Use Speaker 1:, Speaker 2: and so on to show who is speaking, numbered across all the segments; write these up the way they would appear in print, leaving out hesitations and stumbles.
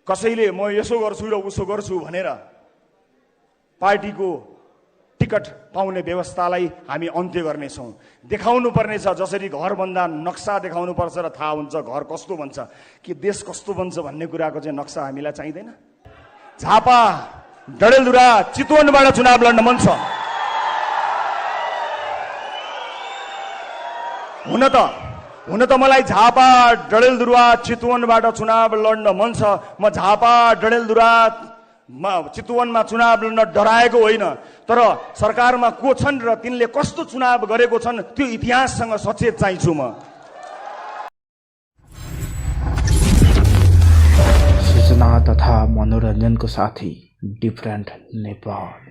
Speaker 1: कसैले म यसो गर्छु र उसो गर्छु भनेर पार्टीको टिकट पाउने व्यवस्थालाई हामी अन्त्य गर्नेछौँ। देखाउनु पर्नेछ, जसरी घर भन्दा नक्सा देखाउनु पर्छ र थाहा हुन्छ घर कस्तो बन्छ, कि देश कस्तो बन्छ भन्ने कुराको चाहिँ नक्सा हामीलाई चाहिँदैन। झापा, डडेलधुरा, चितवनबाट चुनाव लड्न मन छ। हुन त मलाई झापा, डडेलधुरा, चितवनबाट चुनाव लड्न मन छ। म झापा, डडेलधुरा, चितवनमा चुनाव लड्न डराएको होइन, तर सरकारमा को छन् र तिनले कस्तो चुनाव गरेको छन् त्यो इतिहाससँग सचेत चाहिन्छु म।
Speaker 2: सूचना तथा मनोरञ्जनको साथी डिफरेन्ट नेपाल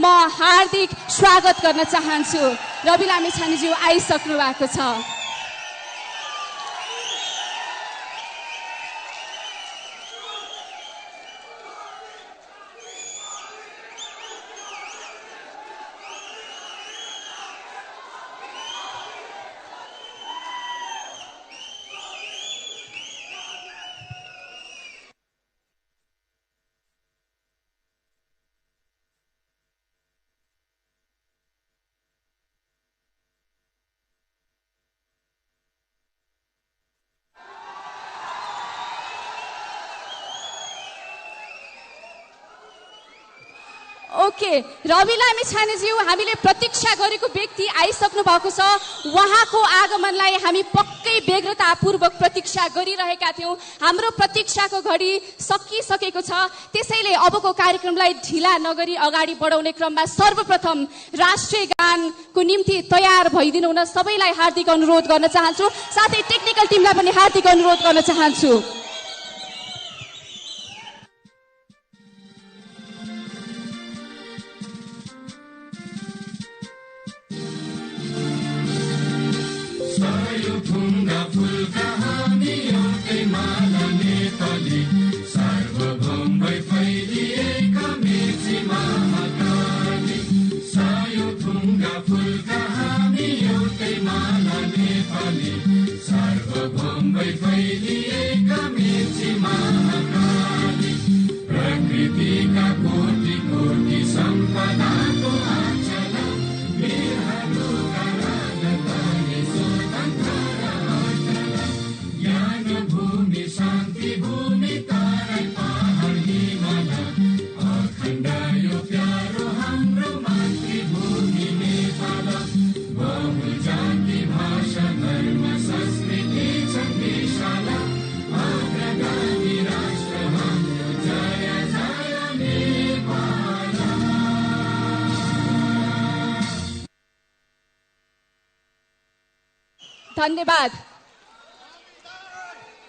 Speaker 3: म हार्दिक स्वागत गर्न चाहन्छु। रवि लामिछानेज्यू आइसक्नु भएको छ। ओके, रवि लामिछानेज्यू, हामीले प्रतीक्षा गरेको व्यक्ति आइसक्नु भएको छ। उहाँको आगमनलाई हामी पक्कै व्यग्रतापूर्वक प्रतीक्षा गरिरहेका थियौँ। हाम्रो प्रतीक्षाको घडी सकिसकेको छ। त्यसैले अबको कार्यक्रमलाई ढिला नगरी अगाडि बढाउने क्रममा सर्वप्रथम राष्ट्रिय गानको निम्ति तयार भइदिनु हुन सबैलाई हार्दिक अनुरोध गर्न चाहन्छु। साथै टेक्निकल टिमलाई पनि हार्दिक अनुरोध गर्न चाहन्छु।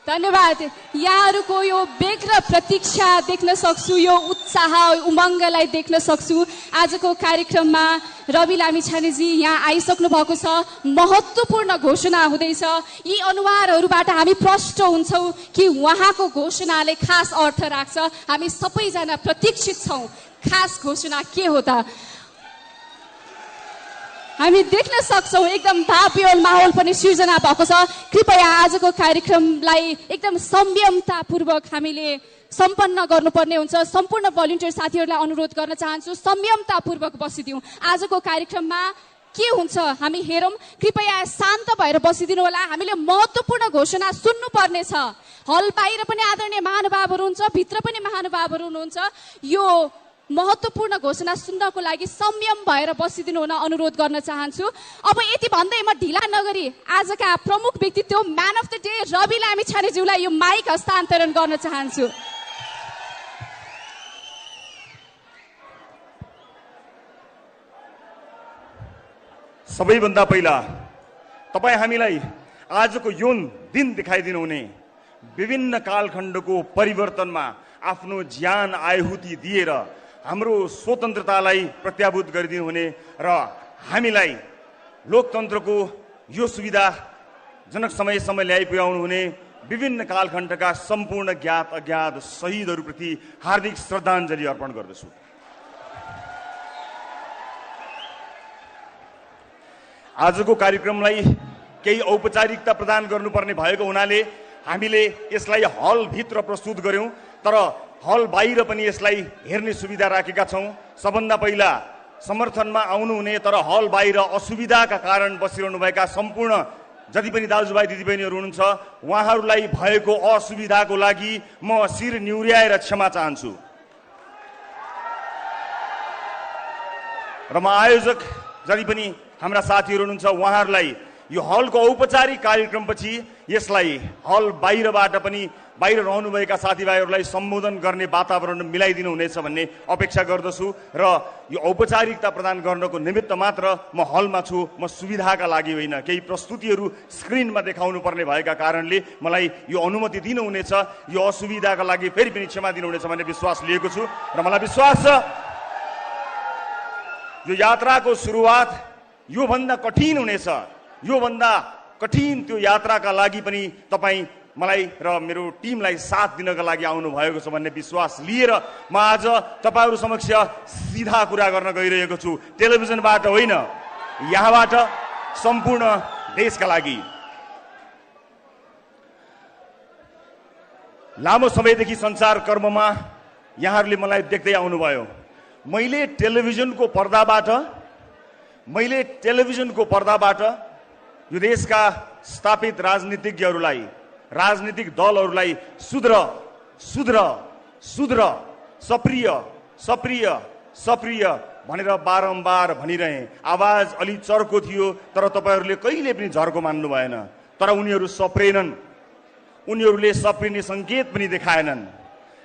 Speaker 3: धन्यवाद। यहाँहरूको यो व्यग्र प्रतीक्षा देख्न सक्छु, यो उत्साह उमङ्गलाई देख्न सक्छु। आजको कार्यक्रममा रवि लामिछानेजी यहाँ आइसक्नु भएको छ। महत्त्वपूर्ण घोषणा हुँदैछ। यी अनुहारहरूबाट हामी प्रष्ट हुन्छौँ कि उहाँको घोषणाले खास अर्थ राख्छ। हामी सबैजना प्रतीक्षित छौँ खास घोषणा के हो त। हामी देख्न सक्छौँ एकदम भावविह्वल माहौल पनि सृजना भएको छ। कृपया आजको कार्यक्रमलाई एकदम संयमतापूर्वक हामीले सम्पन्न गर्नुपर्ने हुन्छ। सम्पूर्ण भलिन्टियर साथीहरूलाई अनुरोध गर्न चाहन्छु, संयमतापूर्वक बसिदिउँ। आजको कार्यक्रममा के हुन्छ हामी हेरौँ। कृपया शान्त भएर बसिदिनु होला। हामीले महत्त्वपूर्ण घोषणा सुन्नुपर्ने छ। हल बाहिर पनि आदरणीय महानुभावहरू हुन्छ, भित्र पनि महानुभावहरू हुनुहुन्छ। यो महत्त्वपूर्ण घोषणा सुन्नको लागि संयम भएर बसिदिनु हुन अनुरोध गर्न चाहन्छु। अब यति भन्दै म ढिला नगरी आजका प्रमुख व्यक्तित्व man of the day Ravi लामिछानेज्यूलाई यो माइक हस्तान्तरण गर्न चाहन्छु।
Speaker 1: सबैभन्दा पहिला तपाईँ हामीलाई आजको यो दिन देखाइदिनु हुने, विभिन्न कालखण्डको परिवर्तनमा आफ्नो ज्यान आहुति दिएर हाम्रो स्वतन्त्रतालाई प्रत्याभूत गरिदिनु हुने र हामीलाई लोकतन्त्रको यो सुविधाजनक समयसम्म ल्याइ पुर्याउनु हुने विभिन्न कालखण्डका सम्पूर्ण ज्ञात अज्ञात शहीदहरूप्रति हार्दिक श्रद्धाञ्जली अर्पण गर्दछु। आजको कार्यक्रमलाई केही औपचारिकता प्रदान गर्नुपर्ने भएको हुनाले हामीले यसलाई हलभित्र प्रस्तुत गर्यौं, तर हल बाहिर पनि यसलाई हेर्ने सुविधा राखेका छौं। सबभन्दा पहिला समर्थनमा आउनुहुने तर हल बाहिर असुविधाका कारण बसिरहनुभएका सम्पूर्ण जति पनि दाजुभाइ दिदीबहिनीहरू हुनुहुन्छ, उहाँहरूलाई भएको असुविधाको लागि म शिर निहुर्याएर क्षमा चाहन्छु। र म आयोजक जति पनि हाम्रा साथीहरू हुनुहुन्छ, उहाँहरूलाई यो हलको औपचारिक कार्यक्रमपछि यसलाई हल बाहिरबाट पनि बाहिर रहनुभएका साथीभाइहरूलाई सम्बोधन गर्ने वातावरण मिलाइदिनु हुनेछ भन्ने अपेक्षा गर्दछु। र यो औपचारिकता प्रदान गर्नको निमित्त मात्र म हलमा छु, म सुविधाका लागि होइन। केही प्रस्तुतिहरू स्क्रिनमा देखाउनु पर्ने भएका कारणले मलाई यो अनुमति दिनुहुनेछ। यो असुविधाका लागि फेरि पनि क्षमा दिनुहुनेछ भन्ने विश्वास लिएको छु। र मलाई विश्वास छ यो यात्राको सुरुवात योभन्दा कठिन हुनेछ। योभन्दा कठिन त्यो यात्राका लागि पनि तपाईँ मलाई र मेरो टिमलाई साथ दिनका लागि आउनु भएको छ भन्ने विश्वास लिएर म आज तपाईहरू समक्ष सिधा कुरा गर्न गइरहेको छु। टेलिभिजनबाट होइन, यहाँबाट सम्पूर्ण देशका लागि। लामो समयदेखि सञ्चार कर्ममा यहाँहरूले मलाई देख्दै आउनुभयो। मैले टेलिभिजनको पर्दाबाट यो देशका स्थापित राजनीतिज्ञहरूलाई, राजनीतिक दलहरूलाई सुध्र सप्रिय भनेर बारम्बार भनिरहे। आवाज अलि चर्को थियो, तर तपाईहरूले कहिले पनि झर्को मान्नु भएन। तर उनीहरू सप्रेनन्, उनीहरूले सप्रिने सङ्केत पनि देखाएनन्।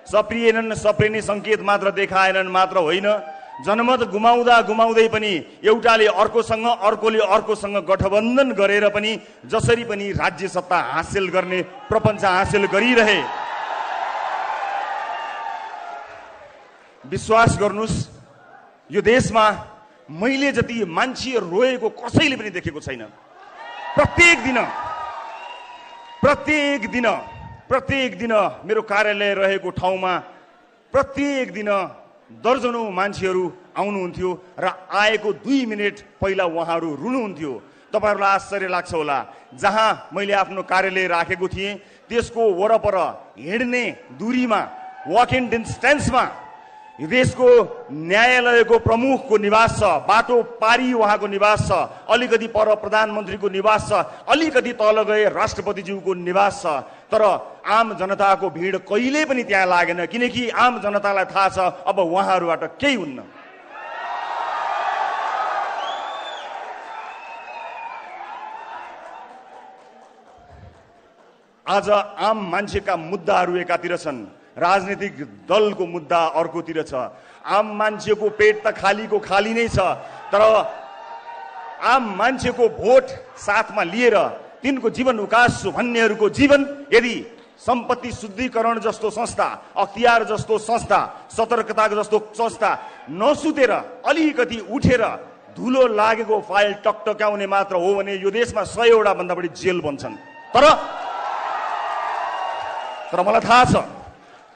Speaker 1: सप्रिने सङ्केत मात्र देखाएनन् मात्र होइन, जनमत गुमाउँदै पनि एउटाले अर्कोसँग, अर्कोले अर्कोसँग गठबन्धन गरेर पनि जसरी पनि राज्य सत्ता हासिल गर्ने प्रपञ्च हासिल गरिरहे। विश्वास गर्नुस्, यो देशमा मैले जति मान्छे रोएको कसैले पनि देखेको छैन। प्रत्येक दिन मेरो कार्यालय रहेको ठाउँमा प्रत्येक दिन दर्जनौं मान्छेहरू आउनुहुन्थ्यो र आएको 2 मिनेट पहिला उहाँहरू रुनुहुन्थ्यो। तपाईहरूलाई आश्चर्य लाग्छ होला, जहाँ मैले आफ्नो कार्यालय राखेको थिएँ त्यसको वरपर हिँड्ने दूरीमा, वक इन डिस्टेन्समा यो देशको न्यायालयको प्रमुखको निवास छ, बाटो पारी उहाँको निवास छ, अलिकति पर प्रधानमन्त्रीको निवास छ, अलिकति तल गए राष्ट्रपतिज्यूको निवास छ। तर आम जनताको भिड कहिले पनि त्यहाँ लागेन, किनकि आम जनतालाई थाहा छ अब उहाँहरूबाट केही हुन्न। आज आम मान्छेका मुद्दाहरू एकातिर छन्, राजनीतिक दलको मुद्दा अर्कोतिर छ। आम मान्छेको पेट त खालीको खाली नै छ, तर आम मान्छेको भोट साथमा लिएर तिनको जीवन उकास्छु भन्नेहरूको जीवन यदि सम्पत्ति शुद्धिकरण जस्तो संस्था, अख्तियार जस्तो संस्था, सतर्कता जस्तो संस्था नसुतेर अलिकति उठेर धुलो लागेको फाइल टकटक्याउने मात्र हो भने यो देशमा 100 वटा भन्दा बढी जेल बन्छन्। तर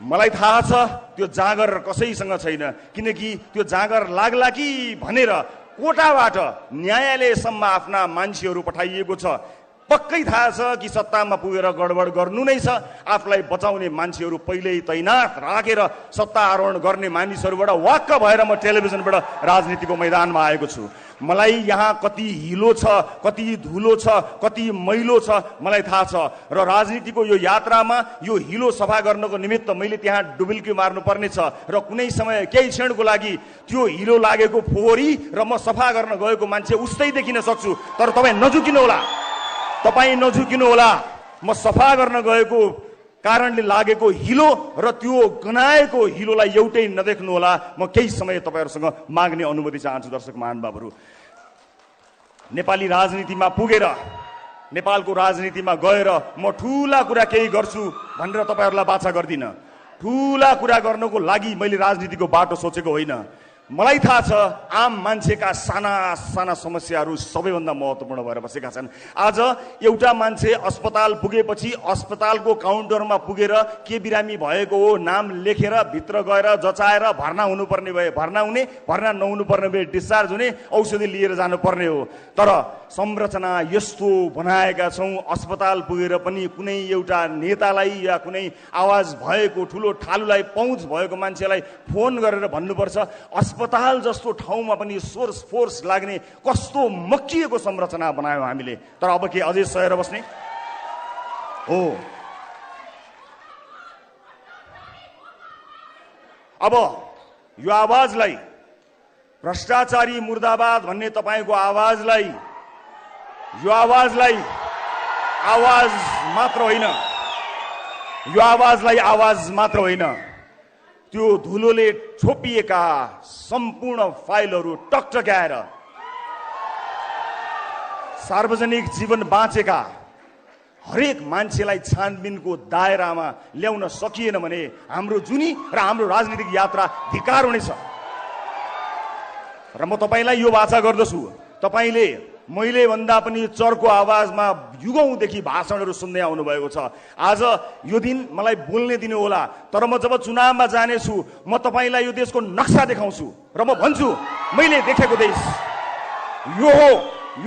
Speaker 1: मलाई थाहा छ त्यो जाँगर कसैसँग छैन, किनकि त्यो जाँगर लाग्ला कि भनेर कोटाबाट न्यायालयसम्म आफ्ना मान्छेहरू पठाइएको छ। पक्कै थाहा छ कि सत्तामा पुगेर गडबड गर्नु नै छ। आफूलाई बचाउने मान्छेहरू पहिल्यै तैनात राखेर सत्ता आरोहण गर्ने मानिसहरूबाट वाक्क भएर म टेलिभिजनबाट राजनीतिको मैदानमा आएको छु। मलाई यहाँ कति हिलो छ, कति धुलो छ, कति मैलो छ मलाई थाहा छ। र राजनीतिको यो यात्रामा यो हिलो सफा गर्नको निमित्त मैले त्यहाँ डुबुल्की मार्नु पर्ने छ र कुनै समय केही क्षणको लागि त्यो हिलो लागेको फोहोरी र म सफा गर्न गएको मान्छे उस्तै देखिन सक्छु। तर तपाईँ नझुकिनु होला। म सफा गर्न गएको कारणले लागेको हिलो र त्यो गनाएको हिलोलाई एउटै नदेख्नु होला। म केही समय तपाईहरुसँग माग्ने अनुमति चाहन्छु। दर्शक महानुभावहरु, नेपाली राजनीतिमा पुगेर, नेपालको राजनीतिमा गएर म ठूला कुरा केही गर्छु भनेर तपाईहरुलाई बाचा गर्दिन। ठूला कुरा गर्नको लागि मैले राजनीतिको बाटो सोचेको होइन। मलाई थाहा छ आम मान्छेका साना साना समस्याहरू सबैभन्दा महत्त्वपूर्ण भएर बसेका छन्। आज एउटा मान्छे अस्पताल पुगेपछि अस्पतालको काउन्टरमा पुगेर के बिरामी भएको हो नाम लेखेर भित्र गएर जचाएर भर्ना हुनुपर्ने भए भर्ना हुने, भर्ना नहुनुपर्ने भए डिस्चार्ज हुने, औषधि लिएर जानुपर्ने हो। तर संरचना यस्तो बनाएका छौँ अस्पताल पुगेर पनि कुनै एउटा नेतालाई या कुनै आवाज भएको ठुलो ठालुलाई पहुँच भएको मान्छेलाई फोन गरेर भन्नुपर्छ अस्पताल जस्तो ठाउँमा पनि सोर्स फोर्स लाग्ने कस्तो मक्किएको संरचना बनायौँ हामीले। तर अब के अझै सहेर बस्ने हो? अब यो आवाजलाई भ्रष्टाचारी मुर्दाबाद भन्ने तपाईको आवाजलाई, यो आवाजलाई आवाज मात्र होइन, यो आवाजलाई आवाज मात्र होइन, त्यो धुलोले छोपिएका सम्पूर्ण फाइलहरू टकटक्याएर सार्वजनिक जीवन बाँचेका हरेक मान्छेलाई छानबिनको दायरामा ल्याउन सकिएन भने हाम्रो जुनी र हाम्रो राजनीतिक यात्रा धिक्कार हुनेछ। र म तपाईलाई यो वाचा गर्दछु, तपाईले मैले भन्दा पनि चर्को आवाजमा युगौंदेखि भाषणहरू सुन्दै आउनु भएको छ। आज यो दिन मलाई बोल्ने दिनु होला, तर म जब चुनावमा जानेछु म तपाईलाई यो देशको नक्सा देखाउँछु र म भन्छु मैले देखेको देश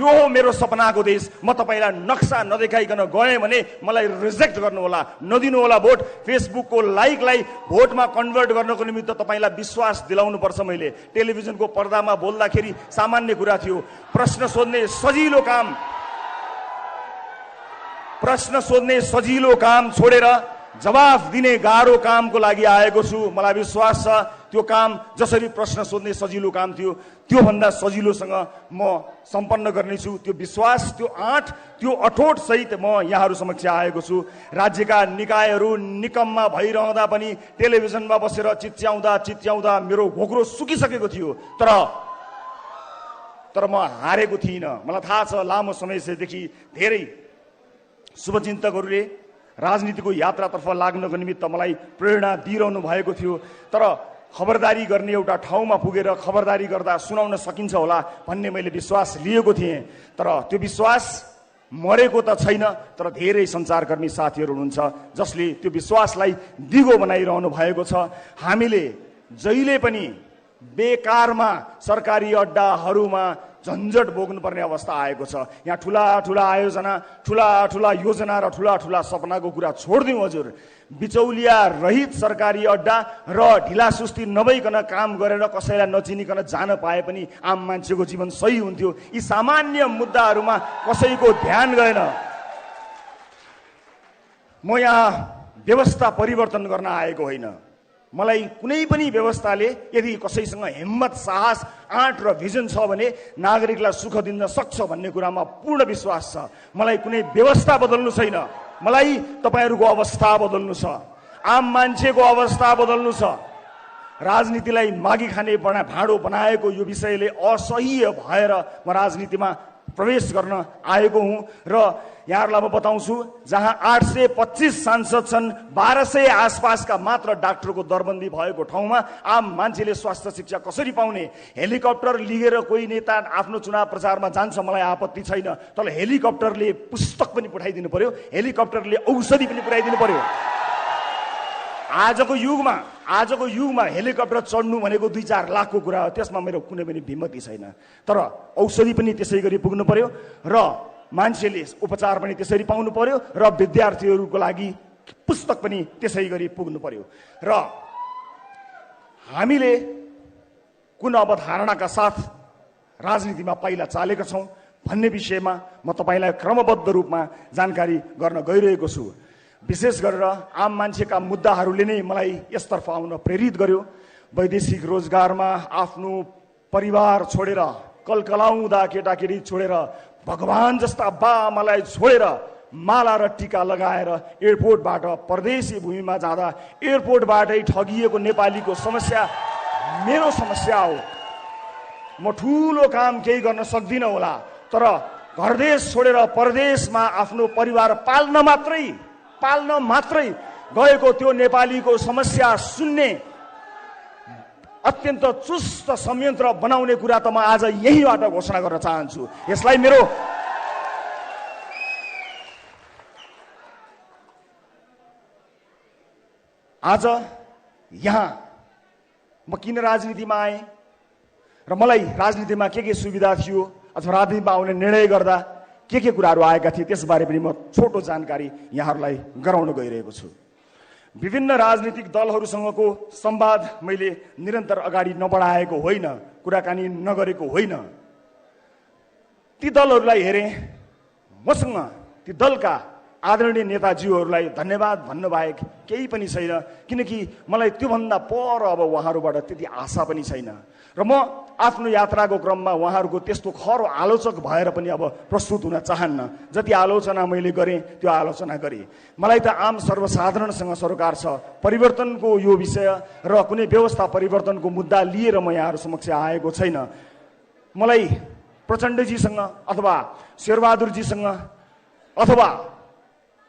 Speaker 1: यो हो मेरो सपनाको देश। म तपाईलाई नक्सा नदेखाइकन गएँ भने मलाई रिजेक्ट गर्नु होला, नदिनु होला भोट। फेसबुकको लाइकलाई भोटमा कन्भर्ट गर्नको निमित्त तपाईलाई विश्वास दिलाउनु पर्छ। मैले टेलिभिजनको पर्दामा बोल्दाखेरि सामान्य कुरा थियो, प्रश्न सोध्ने सजिलो काम छोडेर जवाफ दिने गाह्रो कामको लागि आएको छु। मलाई विश्वास छ त्यो काम जसरी प्रश्न सोध्ने सजिलो काम थियो त्यो भन्दा सजिलोसँग म सम्पन्न गर्नेछु। त्यो विश्वास, त्यो आँट, त्यो अठोट सहित म यहाँहरू समक्ष आएको छु। राज्यका निकायहरू निकममा भइरहँदा पनि टेलिभिजनमा बसेर चिच्याउँदा मेरो घोक्रो सुकिसकेको थियो, तर म हारेको थिइनँ। मलाई थाहा छ लामो समयदेखि धेरै शुभचिन्तकहरूले राजनीतिको यात्रातर्फ लाग्नको निमित्त मलाई प्रेरणा दिइरहनु भएको थियो। तर खबरदारी गर्ने एउटा ठाउँमा पुगेर खबरदारी गर्दा सुनाउन सकिन्छ होला भन्ने मैले विश्वास लिएको थिएँ। तर त्यो विश्वास मरेको त छैन, तर धेरै सञ्चारकर्मी साथीहरू हुनुहुन्छ जसले त्यो विश्वासलाई दिगो बनाइरहनु भएको छ। हामीले जहिले पनि बेकारमा सरकारी अड्डाहरूमा झन्झट भोग्नुपर्ने अवस्था आएको छ। यहाँ ठुला आयोजना, ठुला योजना र ठुला सपनाको कुरा छोडिदिउँ हजुर। बिचौलिया रहित सरकारी अड्डा र ढिला सुस्ती नभइकन काम गरेर कसैलाई नचिनिकन जान पाए पनि आम मान्छेको जीवन सही हुन्थ्यो। यी सामान्य मुद्दाहरूमा कसैको ध्यान गएन। म यहाँ व्यवस्था परिवर्तन गर्न आएको होइन। मलाई कुनै पनि व्यवस्थाले यदि कसैसँग हिम्मत, साहस, आँट र भिजन छ भने नागरिकलाई सुख दिन सक्छ भन्ने कुरामा पूर्ण विश्वास छ। मलाई कुनै व्यवस्था बदल्नु छैन, मलाई तपाईहरूको अवस्था बदल्नु छ, आम मान्छेको अवस्था बदल्नु छ। राजनीतिलाई मागी खाने भाँडो बनाएको यो विषयले असह्य भएर म राजनीतिमा प्रवेश गर्न आएको हुँ। र यहाँहरूलाई म बताउँछु, जहाँ 825 सांसद छन्, 1200 आसपासका मात्र डाक्टरको दरबन्दी भएको ठाउँमा आम मान्छेले स्वास्थ्य शिक्षा कसरी पाउने? हेलिकप्टर लिएर कोही नेता आफ्नो चुनाव प्रचारमा जान्छ, मलाई आपत्ति छैन, तर हेलिकप्टरले पुस्तक पनि पठाइदिनु पर्यो, हेलिकप्टरले औषधि पनि पुर्याइदिनु पर्यो। आजको युगमा हेलिकप्टर चढ्नु भनेको 2-4 लाखको कुरा हो, त्यसमा मेरो कुनै पनि भिमति छैन। तर औषधि पनि त्यसै गरी पुग्नु पर्यो र मान्छेले उपचार पनि त्यसरी पाउनु पर्यो र विद्यार्थीहरूको लागि पुस्तक पनि त्यसै गरी पुग्नु पर्यो। र हामीले कुन अवधारणाका साथ राजनीतिमा पहिला चालेका छौँ भन्ने विषयमा म तपाईलाई क्रमबद्ध रूपमा जानकारी गर्न गइरहेको छु। विशेष गरेर आम मान्छेका मुद्दाहरूले नै मलाई यसतर्फ आउन प्रेरित गर्यो। वैदेशिक रोजगारमा आफ्नो परिवार छोडेर, कलकलाउँदा केटाकेटी छोडेर, भगवान जस्ता बाआमालाई छोडेर माला र टीका लगाएर एयरपोर्टबाट परदेशी भूमिमा जाँदा एयरपोर्टबाटै ठगिएको नेपालीको समस्या मेरो समस्या हो। म ठुलो काम केही गर्न सक्दिनँ होला, तर घरदेश छोडेर परदेशमा आफ्नो परिवार पाल्न मात्रै गएको त्यो नेपालीको समस्या सुन्ने अत्यन्त चुस्त संयन्त्र बनाउने कुरा त म आज यहीबाट घोषणा गर्न चाहन्छु। यसलाई मेरो आज यहाँ म किन राजनीतिमा आएँ र मलाई राजनीतिमा के सुविधा थियो अथवा राजनीतिमा आउने निर्णय गर्दा के कुराहरू आएका थिए त्यसबारे पनि म छोटो जानकारी यहाँहरूलाई गराउन गइरहेको छु। विभिन्न राजनीतिक दलहरूसँगको संवाद मैले निरन्तर अगाडि नबढाएको होइन, कुराकानी नगरेको होइन। ती दलहरूलाई हेरेँ, मसँग ती दलका आदरणीय नेताजीहरूलाई धन्यवाद भन्नु बाहेक केही पनि छैन, किनकि मलाई त्योभन्दा पर अब उहाँहरूबाट त्यति आशा पनि छैन र म आफ्नो यात्राको क्रममा उहाँहरूको त्यस्तो खरो आलोचक भएर पनि अब प्रस्तुत हुन चाहन्न। जति आलोचना मैले गरेँ त्यो आलोचना गरेँ। मलाई त आम सर्वसाधारणसँग सरोकार छ। परिवर्तनको यो विषय र कुनै व्यवस्था परिवर्तनको मुद्दा लिएर म यहाँहरू समक्ष आएको छैन। मलाई प्रचण्डजीसँग अथवा शेरबहादुरजीसँग अथवा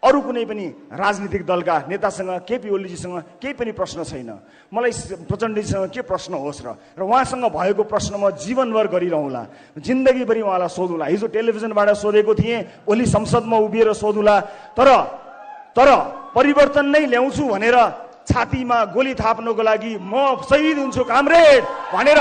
Speaker 1: अरू कुनै पनि राजनीतिक दलका नेतासँग केपी ओलीजीसँग केही पनि प्रश्न छैन। मलाई प्रचण्डजीसँग के प्रश्न होस् र उहाँसँग भएको प्रश्न म जीवनभर गरिरहँला, जिन्दगीभरि उहाँलाई सोधौँला। हिजो टेलिभिजनबाट सोधेको थिएँ, ओली संसदमा उभिएर सोधौँला, तर परिवर्तन नै ल्याउँछु भनेर छातीमा गोली थाप्नको लागि म शहीद हुन्छु कामरेड भनेर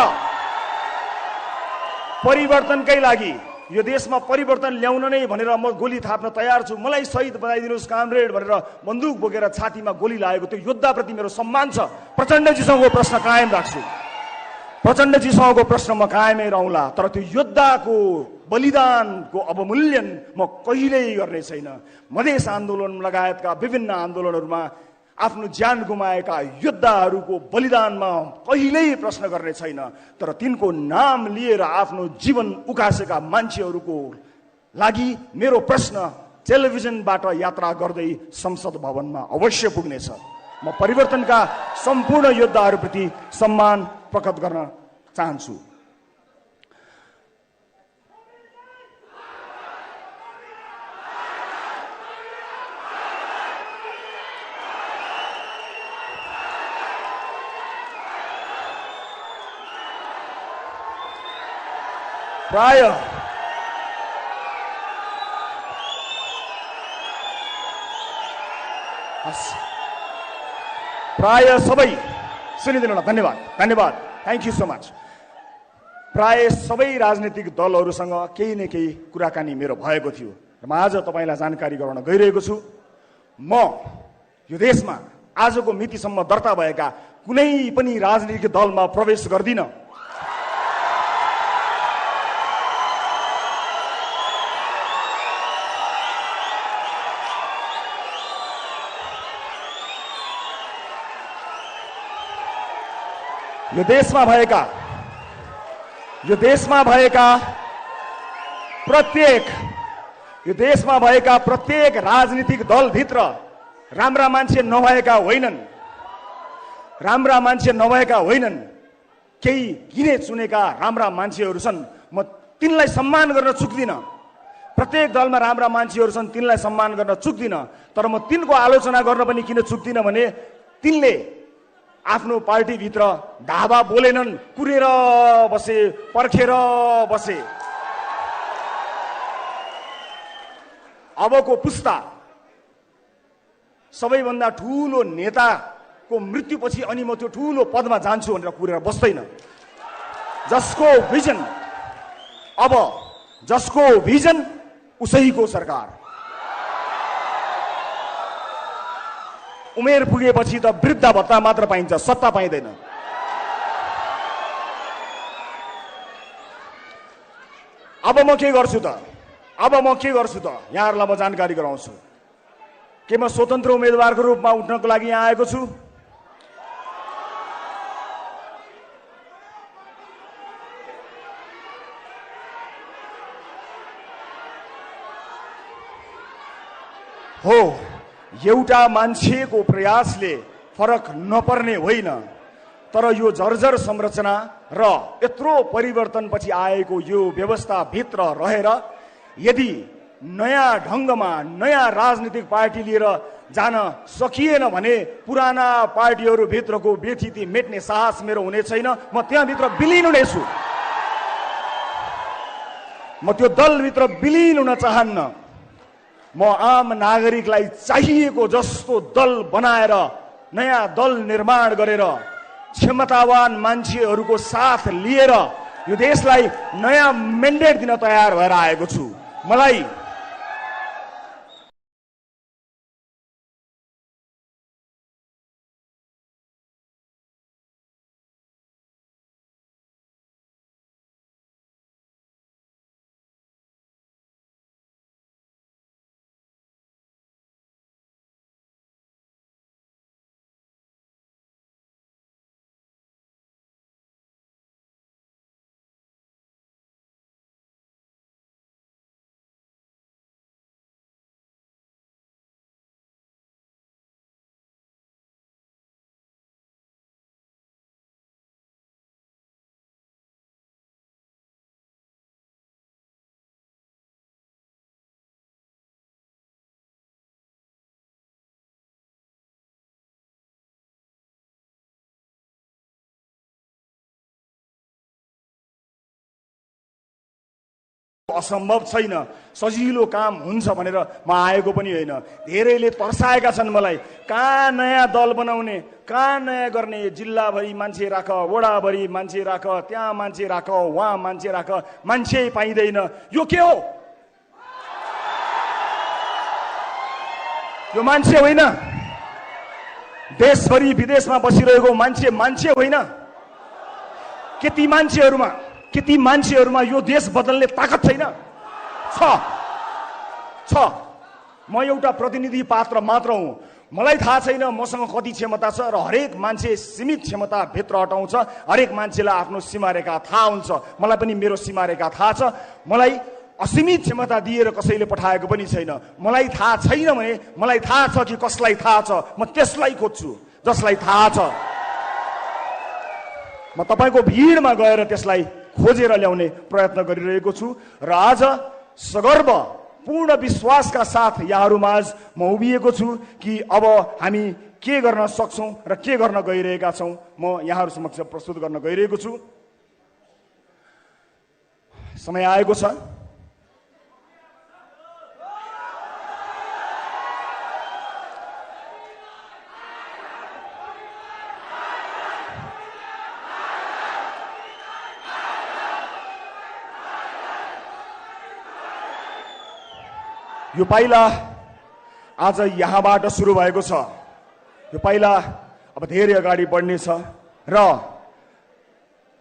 Speaker 1: परिवर्तनकै लागि यो देशमा परिवर्तन ल्याउन नै भनेर म गोली थाप्न तयार छु, मलाई शहीद बनाइदिनुहोस् कामरेड भनेर बन्दुक बोकेर छातीमा गोली लागेको त्यो योद्धाप्रति मेरो सम्मान छ। प्रचण्डजीसँगको प्रश्न कायम राख्छु, प्रचण्डजीसँगको प्रश्न म कायमै रहला, तर त्यो योद्धाको बलिदानको अवमूल्यन म कहिल्यै गर्ने छैन। मधेस आन्दोलन लगायतका विभिन्न आन्दोलनहरूमा आफ्नो ज्यान गुमाएका योद्धाहरूको बलिदानमा कहिल्यै प्रश्न गर्ने छैन, तर तिनको नाम लिएर आफ्नो जीवन उकासेका मान्छेहरूको लागि मेरो प्रश्न टेलिभिजनबाट यात्रा गर्दै संसद भवनमा अवश्य पुग्नेछ। म परिवर्तनका सम्पूर्ण योद्धाहरूप्रति सम्मान प्रकट गर्न चाहन्छु। प्राय सबै सुनिदिनु, धन्यवाद, थ्याङ्क यू सो मच। प्राय सबै राजनीतिक दलहरूसँग केही न केही कुराकानी मेरो भएको थियो र म आज तपाईँलाई जानकारी गराउन गइरहेको छु। म यो देशमा आजको मितिसम्म दर्ता भएका कुनै पनि राजनीतिक दलमा प्रवेश गर्दिन। यो देशमा भएका प्रत्येक राजनीतिक दलभित्र राम्रा मान्छे नभएका होइनन्, केही गिने चुनेका राम्रा मान्छेहरू छन्। म तिनलाई सम्मान गर्न चुक्दिन। प्रत्येक दलमा राम्रा मान्छेहरू छन्, तिनलाई सम्मान गर्न चुक्दिन। तर म तिनको आलोचना गर्न पनि किन चुक्दिन भने तिनले आफ्नो पार्टीभित्र धावा बोलेनन्, कुरेर बसे, पर्खेर बसे। अबको पुस्ता सबैभन्दा ठुलो नेताको मृत्युपछि अनि म त्यो ठुलो पदमा जान्छु भनेर कुरेर बस्दैन। जसको भिजन उसैको सरकार। उमेर पुगेपछि त वृद्ध भत्ता मात्र पाइन्छ, सत्ता पाइँदैन। अब म के गर्छु त यहाँहरूलाई म जानकारी गराउँछु। के म स्वतन्त्र उम्मेदवारको रूपमा उठ्नको लागि यहाँ आएको छु? हो, एउटा मान्छेको प्रयासले फरक नपर्ने होइन, तर यो जर्जर संरचना र यत्रो परिवर्तनपछि आएको यो व्यवस्थाभित्र रहेर यदि नयाँ ढङ्गमा नयाँ राजनीतिक पार्टी लिएर जान सकिएन भने पुराना पार्टीहरू भित्रको व्यथिति मेट्ने साहस मेरो हुने छैन। म त्यहाँभित्र विलिन हुनेछु। म त्यो दलभित्र विलिन हुन चाहन्न। म आम नागरिकलाई चाहिएको जस्तो दल बनाएर नयाँ दल निर्माण गरेर क्षमतावान मान्छेहरूको साथ लिएर यो देशलाई नयाँ मेन्डेट दिन तयार भएर आएको छु। मलाई असम्भव छैन, सजिलो काम हुन्छ भनेर म आएको पनि होइन। धेरैले तर्साएका छन् मलाई, कहाँ नयाँ दल बनाउने, कहाँ नयाँ गर्ने, जिल्लाभरि मान्छे राख, वडाभरि मान्छे राख, त्यहाँ मान्छे राख, वहाँ मान्छे राख, मान्छे पाइँदैन। यो के हो? यो मान्छे होइन। देशभरि विदेशमा बसिरहेको मान्छे मान्छे होइन। के ती मान्छेहरूमा यो देश बदल्ने ताकत छैन? छ। म एउटा प्रतिनिधि पात्र मात्र हुँ। मलाई थाहा छैन मसँग कति क्षमता छ र हरेक मान्छे सीमित क्षमता भित्र हटाउँछ। हरेक मान्छेलाई आफ्नो सीमारेखा थाहा हुन्छ। मलाई पनि मेरो सीमारेखा थाहा छ। मलाई असीमित क्षमता दिएर कसैले पठाएको पनि छैन। मलाई थाहा छैन भने मलाई थाहा छ कि कसलाई थाहा छ, म त्यसलाई खोज्छु जसलाई थाहा छ। म तपाईको भिडमा गएर त्यसलाई खोजेर ल्याउने प्रयत्न गरिरहेको छु र आज सगर्व पूर्ण विश्वासका साथ यहाँहरूमाझ म उभिएको छु कि अब हामी के गर्न सक्छौं र के गर्न गइरहेका छौं म यहाँहरू समक्ष प्रस्तुत गर्न गइरहेको छु। समय आएको छ। यो पाइला आज यहाँबाट सुरु भएको छ। यो पाइला अब धेरै अगाडि बढ्नेछ र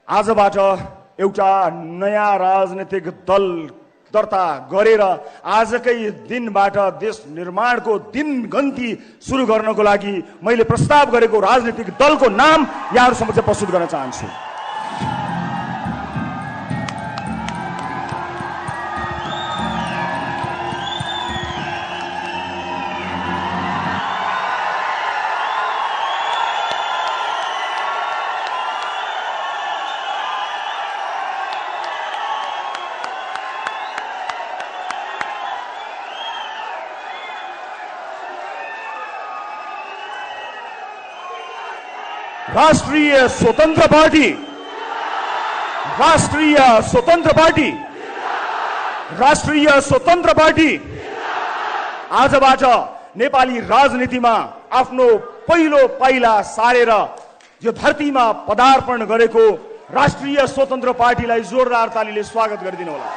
Speaker 1: आजबाट एउटा नयाँ राजनीतिक दल दर्ता गरेर आजकै दिनबाट देश निर्माणको दिनगन्ती सुरु गर्नको लागि मैले प्रस्ताव गरेको राजनीतिक दलको नाम यहाँहरू समक्ष प्रस्तुत गर्न चाहन्छु। राष्ट्रिय स्वतन्त्र पार्टी, राष्ट्रिय स्वतन्त्र पार्टी, राष्ट्रिय स्वतन्त्र पार्टी आजबाट नेपाली राजनीतिमा आफ्नो पहिलो पाइला सारेर यो धरतीमा पदार्पण गरेको राष्ट्रिय स्वतन्त्र पार्टीलाई जोरदार तालीले स्वागत गरिदिनु होला।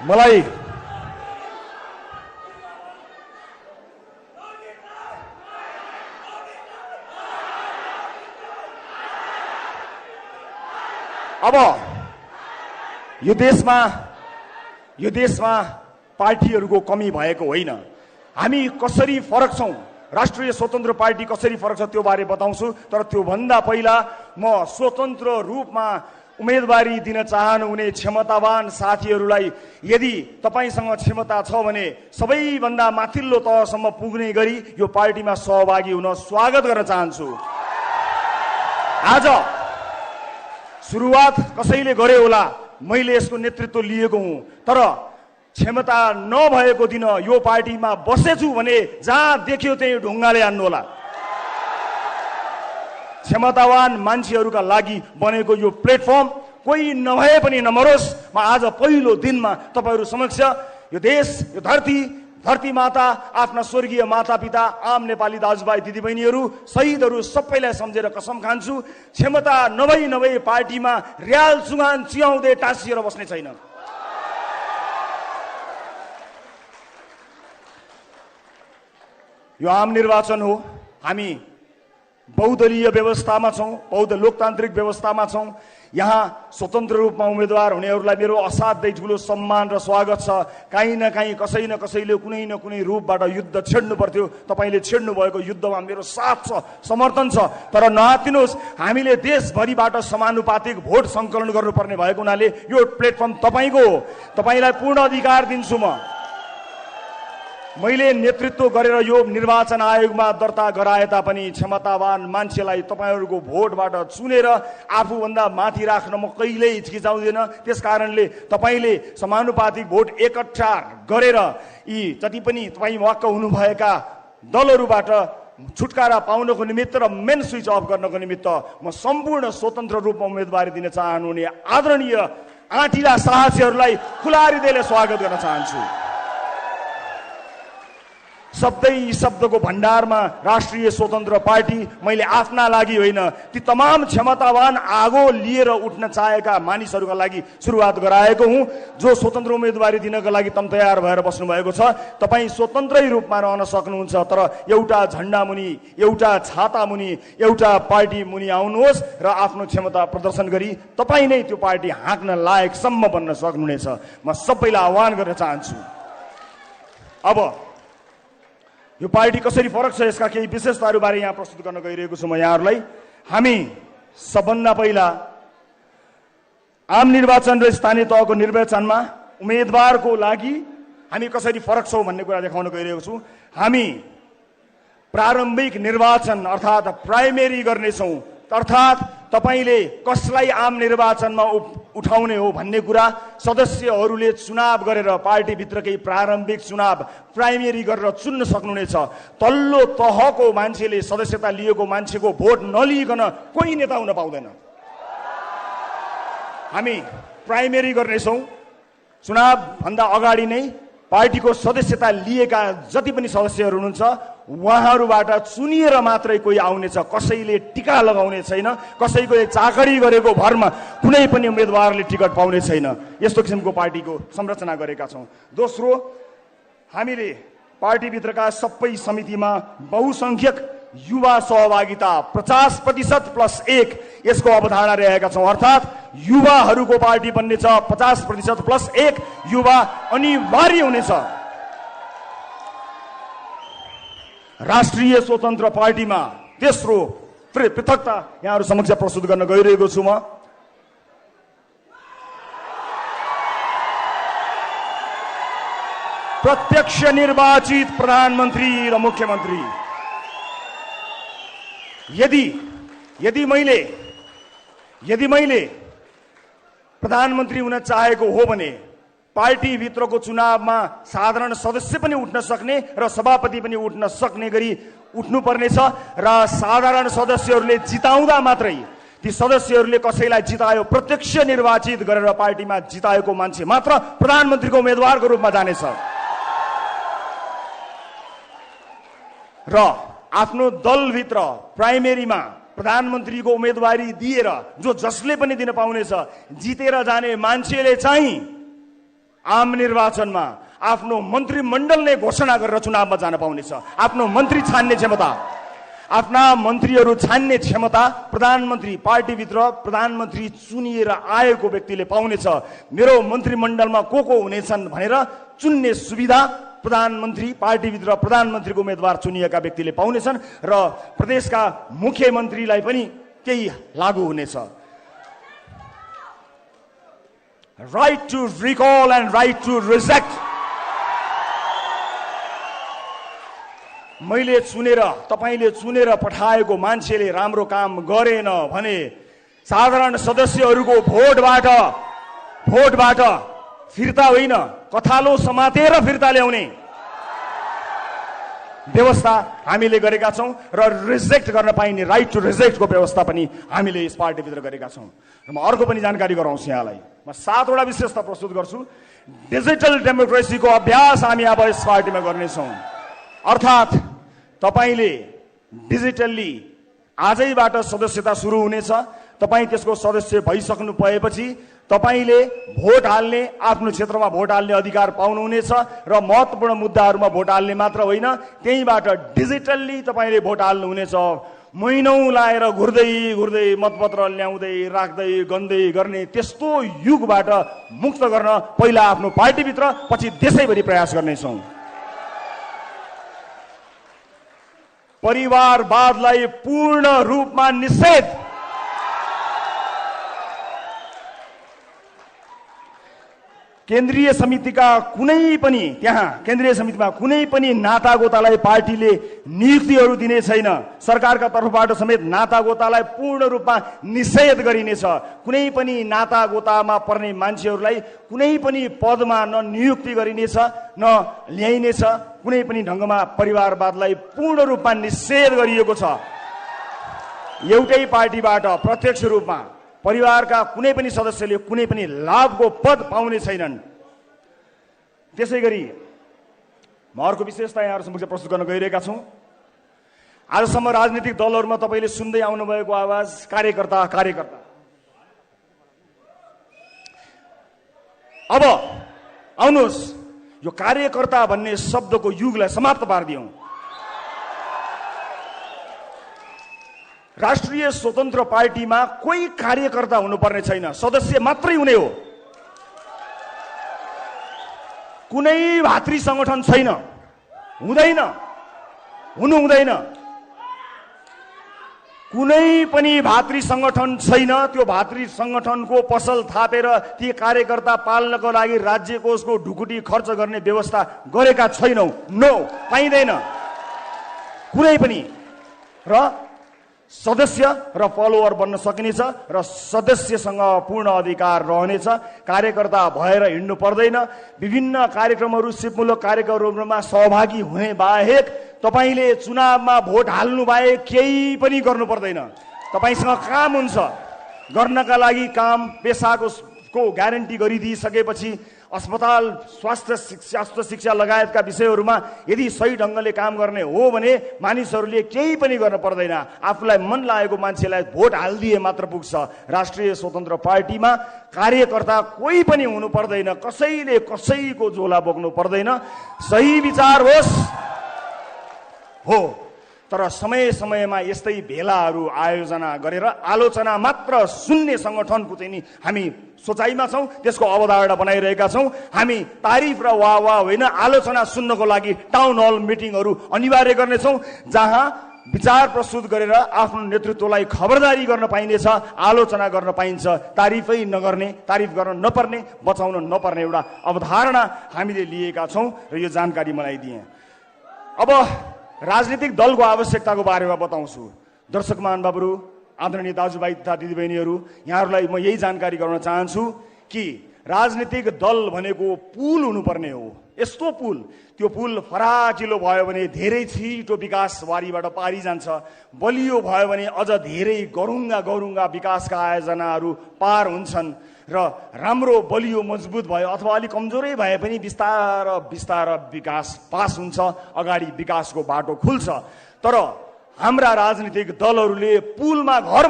Speaker 1: मलाई अब यो देशमा पार्टीहरूको कमी भएको होइन। हामी कसरी फरक छौं, राष्ट्रिय स्वतन्त्र पार्टी कसरी फरक छ त्यो बारे बताउँछु। तर त्यो भन्दा पहिला म स्वतन्त्र रूपमा उम्मेदवारी दिन चाहनुहुने क्षमतावान साथीहरूलाई यदि तपाईसँग क्षमता छ भने सबैभन्दा माथिल्लो तहसम्म पुग्ने गरी यो पार्टीमा सहभागी हुन स्वागत गर्न चाहन्छु। आज सुरुवात कसैले गरे होला, मैले यसको नेतृत्व लिएको हुँ, तर क्षमता नभएको दिन यो पार्टीमा बसेछु भने जहाँ देख्यो त्यही ढुङ्गाले हान्नु होला। क्षमतावान मान्छेहरूका लागि बनेको यो प्लेटफर्म कोही नभए पनि नमरोस्। म आज पहिलो दिनमा तपाईहरू समक्ष यो देश, यो धरती माता, आफ्ना स्वर्गीय मातापिता, आम नेपाली दाजुभाइ दिदीबहिनीहरू, शहीदहरू सबैलाई सम्झेर कसम खान्छु, क्षमता नभई पार्टीमा र्याल चुगान चियाउँदै टाँसिएर बस्ने छैन। यो आम निर्वाचन हो। हामी बहुदलीय व्यवस्थामा छौँ, बहु लोकतान्त्रिक व्यवस्थामा छौँ। यहाँ स्वतन्त्र रूपमा उम्मेदवार हुनेहरूलाई मेरो असाध्यै ठुलो सम्मान र स्वागत छ। काहीँ न काहीँ कसै न कसैले कुनै न कुनै रूपबाट युद्ध छेड्नु पर्थ्यो। तपाईँले छेड्नु भएको युद्धमा मेरो साथ छ, समर्थन छ। तर नआत्तिनुहोस्, हामीले देशभरिबाट समानुपातिक भोट सङ्कलन गर्नुपर्ने भएको हुनाले यो प्लेटफर्म तपाईँको हो। तपाईँलाई पूर्ण अधिकार दिन्छु। मैले नेतृत्व गरेर यो निर्वाचन आयोगमा दर्ता गराए तापनि क्षमतावान मान्छेलाई तपाईँहरूको भोटबाट चुनेर आफूभन्दा माथि राख्न म कहिल्यै हिचकिचाउँदिन। त्यस कारणले तपाईँले समानुपातिक भोट एकट्ठा गरेर यी जति पनि तपाईँ वाक्क हुनुभएका दलहरूबाट छुटकारा पाउनको निमित्त र मेन स्विच अफ गर्नको निमित्त म सम्पूर्ण स्वतन्त्र रूपमा उम्मेदवारी दिन चाहनुहुने आदरणीय आँटिला साहसीहरूलाई खुला हृदयले स्वागत गर्न चाहन्छु। शब्दको भण्डारमा राष्ट्रिय स्वतन्त्र पार्टी मैले आफ्ना लागि होइन, ती तमाम क्षमतावान आगो लिएर उठ्न चाहेका मानिसहरूका लागि सुरुवात गराएको हुँ, जो स्वतन्त्र उम्मेदवारी दिनका लागि तम तयार भएर बस्नु भएको छ। तपाईँ स्वतन्त्रै रूपमा रहन सक्नुहुन्छ, तर एउटा झण्डा मुनि, एउटा छाता मुनि, एउटा पार्टी मुनि आउनुहोस् र आफ्नो क्षमता प्रदर्शन गरी तपाईँ नै त्यो पार्टी हाँक्न लायकसम्म बन्न सक्नुहुनेछ। म सबैलाई आह्वान गर्न चाहन्छु। अब यो पार्टी कसरी फरक छ यसका केही विशेषताहरूबारे यहाँ प्रस्तुत गर्न गइरहेको छु म यहाँहरूलाई। हामी सबभन्दा पहिला आम निर्वाचन र स्थानीय तहको निर्वाचनमा उम्मेदवारको लागि हामी कसरी फरक छौँ भन्ने कुरा देखाउन गइरहेको छु। हामी प्रारम्भिक निर्वाचन अर्थात् प्राइमेरी गर्नेछौँ, अर्थात् तपाईँले कसलाई आम निर्वाचनमा उठाउने हो भन्ने कुरा सदस्यहरूले चुनाव गरेर पार्टीभित्रकै प्रारम्भिक चुनाव प्राइमेरी गरेर चुन्न सक्नुहुनेछ। तल्लो तहको मान्छेले सदस्यता लिएको मान्छेको भोट नलिइकन कोही नेता हुन पाउँदैन। हामी प्राइमेरी गर्नेछौँ। चुनावभन्दा अगाडि नै पार्टीको सदस्यता लिएका जति पनि सदस्यहरू हुनुहुन्छ उहाँहरूबाट चुनिएर मात्रै कोही आउनेछ। कसैले टिका लगाउने छैन, कसैको चाकरी गरेको भरमा कुनै पनि उम्मेदवारले टिकट पाउने छैन। यस्तो किसिमको पार्टीको संरचना गरेका छौँ। दोस्रो, हामीले पार्टीभित्रका सबै समितिमा बहुसङ्ख्यक युवा सहभागिता 50% + 1 यसको अवधारणा रहेका छौँ। अर्थात् युवाहरूको पार्टी बन्ने छ। 50% + 1 युवा अनिवार्य हुनेछ। राष्ट्रिय स्वतन्त्र पार्टीमा तेस्रो पृथकता यहाँहरू समक्ष प्रस्तुत गर्न गइरहेको छु म। प्रत्यक्ष निर्वाचित प्रधानमन्त्री र मुख्यमन्त्री। यदि मैले प्रधानमन्त्री हुन चाहेको हो भने पार्टीभित्रको चुनावमा साधारण सदस्य पनि उठ्न सक्ने र सभापति पनि उठ्न सक्ने गरी उठ्नुपर्नेछ र साधारण सदस्यहरूले जिताउँदा मात्रै ती सदस्यहरूले कसैलाई जितायो, प्रत्यक्ष निर्वाचित गरेर पार्टीमा जिताएको मान्छे मात्र प्रधानमन्त्रीको उम्मेदवारको रूपमा जानेछ। र आफ्नो दलभित्र प्राइमेरीमा प्रधानमन्त्रीको उम्मेदवारी दिएर जसले पनि दिन पाउनेछ, जितेर जाने मान्छेले चाहिँ आम निर्वाचनमा आफ्नो मन्त्रीमण्डल नै घोषणा गरेर चुनावमा जान पाउनेछ। आफ्नो मन्त्री छान्ने क्षमता, आफ्ना मन्त्रीहरू छान्ने क्षमता प्रधानमन्त्री, पार्टीभित्र प्रधानमन्त्री चुनिएर आएको व्यक्तिले पाउनेछ। मेरो मन्त्रीमण्डलमा को हुनेछन् भनेर चुन्ने सुविधा प्रधानमन्त्री, पार्टीभित्र प्रधानमन्त्रीको उम्मेदवार चुनिएका व्यक्तिले पाउनेछन् र प्रदेशका मुख्यमन्त्रीलाई पनि केही लागू हुनेछ। right to recall and right to reject. मैले चुनेर तपाईले चुनेर पठाएको मान्छेले राम्रो काम गरेन भने साधारण सदस्यहरूको भोटबाट फिर्ता होइन कथालो समातेर फिर्ता ल्याउने व्यवस्था हामीले गरेका छौं र रिजेक्ट गर्न पाइने राइट टु रिजेक्टको व्यवस्था पनि हामीले यस पार्टीभित्र गरेका छौं। र म अर्को पनि जानकारी गराउँछु यहाँलाई। म 7 वटा विशेषता प्रस्तुत गर्छु। डिजिटल डेमोक्रेसीको अभ्यास हामी अब यस पार्टीमा गर्नेछौं। अर्थात् तपाईले डिजिटल्ली आजैबाट सदस्यता सुरु हुनेछ। तपाई त्यसको सदस्य भइसक्नु भएपछि तपाईले भोट हाल्ने आफ्नो क्षेत्रमा भोट हाल्ने अधिकार पाउनुहुनेछ र महत्त्वपूर्ण मुद्दाहरूमा भोट हाल्ने मात्र होइन त्यहीबाट डिजिटल्ली तपाईले भोट हाल्नुहुनेछ। महिनौं लाएर घुर्दै मतपत्र ल्याउँदै राख्दै गन्दै गर्ने त्यस्तो युगबाट मुक्त गर्न पहिला आफ्नो पार्टीभित्र पछि देशैभरि प्रयास गर्नेछौं। परिवारवादलाई पूर्ण रूपमा निषेध। केन्द्रीय समितिका कुनै पनि केन्द्रीय समितिमा कुनै पनि नातागोतालाई पार्टीले नियुक्तिहरू दिने छैन। सरकारका तर्फबाट समेत नातागोतालाई पूर्ण रूपमा निषेध गरिनेछ। कुनै पनि नातागोतामा पर्ने मान्छेहरूलाई कुनै पनि पदमा न नियुक्ति गरिनेछ न ल्याइनेछ। कुनै पनि ढंगमा परिवारवादलाई पूर्ण रूपमा निषेध गरिएको छ। एउटै पार्टीबाट प्रत्यक्ष रूपमा परिवारका कुनै पनि सदस्यले कुनै पनि लाभको पद पाउने छैनन्। त्यसैगरी म अर्को विशेषता यहाँहरु समक्ष प्रस्तुत गर्न गइरहेका छौं। आजसम्म राजनीतिक दलहरुमा तपाईले सुन्दै आउनु भएको आवाज कार्यकर्ता। अब आउनुहोस् यो कार्यकर्ता भन्ने शब्दको युगलाई समाप्त पार्दियौं। राष्ट्रिय स्वतन्त्र पार्टीमा कोही कार्यकर्ता हुनुपर्ने छैन, सदस्य मात्रै हुने हो। कुनै भातृ संगठन छैन, हुँदैन, हुनु हुँदैन। कुनै पनि भातृ संगठन छैन। त्यो भातृ संगठनको पसल थापेर ती कार्यकर्ता पाल्नको लागि राज्य कोषको ढुकुटी खर्च गर्ने व्यवस्था गरेका छैनौं। नो, पाइँदैन कुनै पनि। र सदस्य र फलोवर बन्न सकिनेछ र सदस्यसँग पूर्ण अधिकार रहनेछ। कार्यकर्ता भएर हिँड्नु पर्दैन। विभिन्न कार्यक्रमहरू सिपमूलक कार्यक्रमहरूमा सहभागी हुने बाहेक तपाईले चुनावमा भोट हाल्नु बाहेक केही पनि गर्नु पर्दैन। तपाईसँग काम हुन्छ, गर्नका लागि काम पेसाको ग्यारेन्टी गरिदिइसकेपछि अस्पताल स्वास्थ्य शिक्षा लगायतका विषयहरूमा यदि सही ढंगले काम गर्ने हो भने मानिसहरूले केही पनि गर्न पर्दैन। आफूलाई मन लागेको मान्छेलाई भोट हाल्दिए मात्र पुग्छ। राष्ट्रिय स्वतन्त्र पार्टीमा कार्यकर्ता कोही पनि हुनु पर्दैन। कसैले कसैको झोला बोक्नु पर्दैन। सही विचार होस् हो, तर समय समयमा यस्तै भेलाहरू आयोजना गरेर आलोचना मात्र सुन्ने संगठनको चाहिँ नि हामी सोचाइमा छौं, त्यसको अवधारणा बनाइरहेका छौं। हामी तारिफ र वाह होइन, आलोचना सुन्नको लागि टाउन हल मिटिङहरू अनिवार्य गर्नेछौं, जहाँ विचार प्रस्तुत गरेर आफ्नो नेतृत्वलाई खबरदारी गर्न पाइनेछ, आलोचना गर्न पाइन्छ। तारिफै नगर्ने, तारिफ गर्न नपर्ने, बचाउन नपर्ने एउटा अवधारणा हामीले लिएका छौं र यो जानकारी मलाई दिए। अब राजनीतिक दलको आवश्यकताको बारेमा बताउँछु। दर्शक महानुभावहरू, आदरणीय दाजुभाइ तथा दिदीबहिनीहरू, यहाँहरूलाई म यही जानकारी गराउन चाहन्छु कि राजनीतिक दल भनेको पुल हुनुपर्ने हो। यस्तो पुल, त्यो पुल फराकिलो भयो भने धेरै छिटो विकासवारीबाट पारी जान्छ। बलियो भयो भने अझ धेरै गरुङ्गा विकासका आयोजनाहरू पार हुन्छन् र राम्रो बलियो मजबुत भयो अथवा अलि कमजोरै भए पनि बिस्तार विकास पास हुन्छ, अगाडि विकासको बाटो खुल्छ। तर हाम्रा राजनीतिक दलहरूले पुलमा घर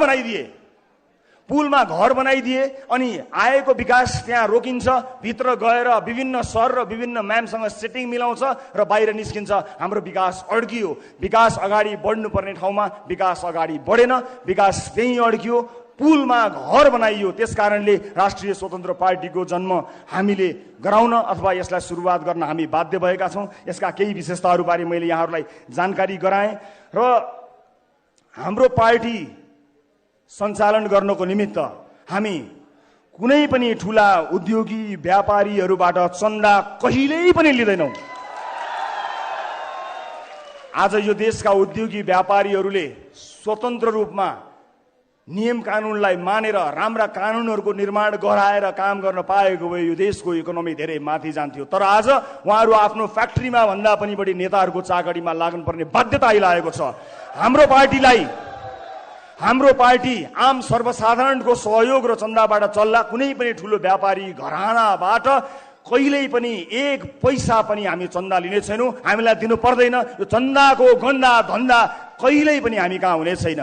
Speaker 1: बनाइदिए अनि आएको विकास त्यहाँ रोकिन्छ। भित्र गएर विभिन्न शहर र विभिन्न म्यामसँग सेटिङ मिलाउँछ र बाहिर निस्किन्छ। हाम्रो विकास अड्कियो। विकास अगाडि बढ्नुपर्ने ठाउँमा विकास अगाडि बढेन, विकास त्यहीँ अड्कियो। पुलमा घर बनाइयो। त्यसकारणले राष्ट्रिय स्वतन्त्र पार्टीको जन्म हामीले गराउन अथवा यसलाई सुरुवात गर्न हामी बाध्य भएका छौं। यसका केही विशेषताहरूबारे मैले यहाँहरूलाई जानकारी गराएँ र हाम्रो पार्टी सञ्चालन गर्नको निमित्त हामी कुनै पनि ठूला उद्योगी व्यापारीहरूबाट चन्दा कहिल्यै पनि लिँदैनौं। आज यो देशका उद्योगी व्यापारीहरूले स्वतन्त्र रूपमा नियम कानुनलाई मानेर राम्रा कानुनहरूको निर्माण गराएर काम गर्न पाएको भए यो देशको इकोनोमी धेरै माथि जान्थ्यो। तर आज उहाँहरू आफ्नो फ्याक्ट्रीमा भन्दा पनि बढी नेताहरूको चाकरीमा लाग्नुपर्ने बाध्यता आइलागेको छ। हाम्रो पार्टी आम सर्वसाधारणको सहयोग र चन्दाबाट चल्ला। कुनै पनि ठूलो व्यापारी घरानाबाट कहिल्यै पनि एक पैसा पनि हामी चन्दा लिने छैनौं। हामीलाई दिनु पर्दैन। यो चन्दाको गन्दा धन्दा कहिल्यै पनि हामी कहाँ हुने छैन।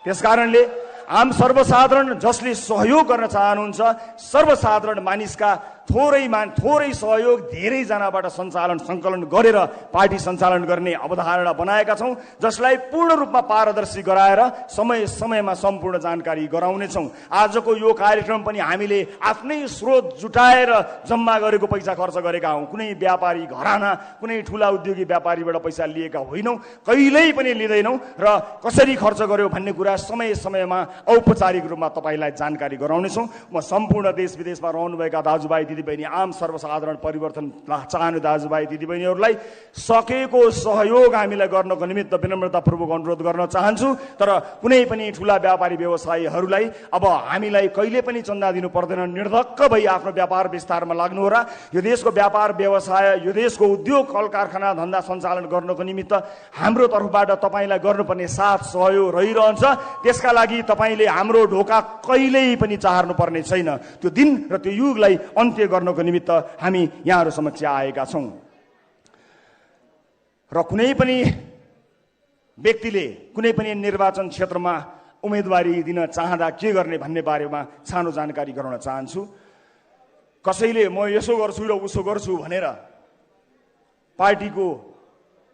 Speaker 1: त्यसकारणले आम सर्वसाधारण जसले सहयोग गर्न चाहनुहुन्छ, सर्वसाधारण मानिसका थोरै सहयोग धेरै जनाबाट संकलन गरेर पार्टी सञ्चालन गर्ने अवधारणा बनाएका छौं, जसलाई पूर्ण रूपमा पारदर्शी गराएर समय समयमा सम्पूर्ण जानकारी गराउनेछौं। आजको यो कार्यक्रम पनि हामीले आफ्नै स्रोत जुटाएर जम्मा गरेको पैसा खर्च गरेका हौं। कुनै व्यापारी घराना, कुनै ठूला उद्योगी व्यापारीबाट पैसा लिएका होइनौं, कहिल्यै पनि लिँदैनौं र कसरी खर्च गर्यो भन्ने कुरा समय समयमा औपचारिक रूपमा तपाईलाई जानकारी गराउनेछौं। म सम्पूर्ण देश विदेशमा रहनुभएका दाजुभाइ दिदीबहिनी, आम सर्वसाधारण परिवर्तन चाहने दाजुभाइ दिदीबहिनीहरूलाई सकेको सहयोग हामीलाई गर्नको निमित्त विनम्रतापूर्वक अनुरोध गर्न चाहन्छु। तर कुनै पनि ठूला व्यापारी व्यवसायीहरूलाई अब हामीलाई कहिले पनि चन्दा दिनु पर्दैन। निर्धक्क भई आफ्नो व्यापार विस्तारमा लाग्नुहोला। यो देशको व्यापार व्यवसाय, यो देशको उद्योग कल कारखाना धन्दा सञ्चालन गर्नको निमित्त हाम्रो तर्फबाट तपाईलाई गर्नुपर्ने साथ सहयोग रहिरहन्छ। त्यसका लागि तपाईले हाम्रो ढोका कहिल्यै पनि चाहर्नु पर्ने छैन। त्यो दिन र त्यो युगलाई अन्त्य गर्नको निमित्त हामी यहाँहरू समक्ष आएका छौं। र कुनै पनि व्यक्तिले कुनै पनि निर्वाचन क्षेत्रमा उम्मेदवारी दिन चाहँदा के गर्ने भन्ने बारेमा सानो जानकारी गराउन चाहन्छु। कसैले म यसो गर्छु र उसो गर्छु भनेर पार्टीको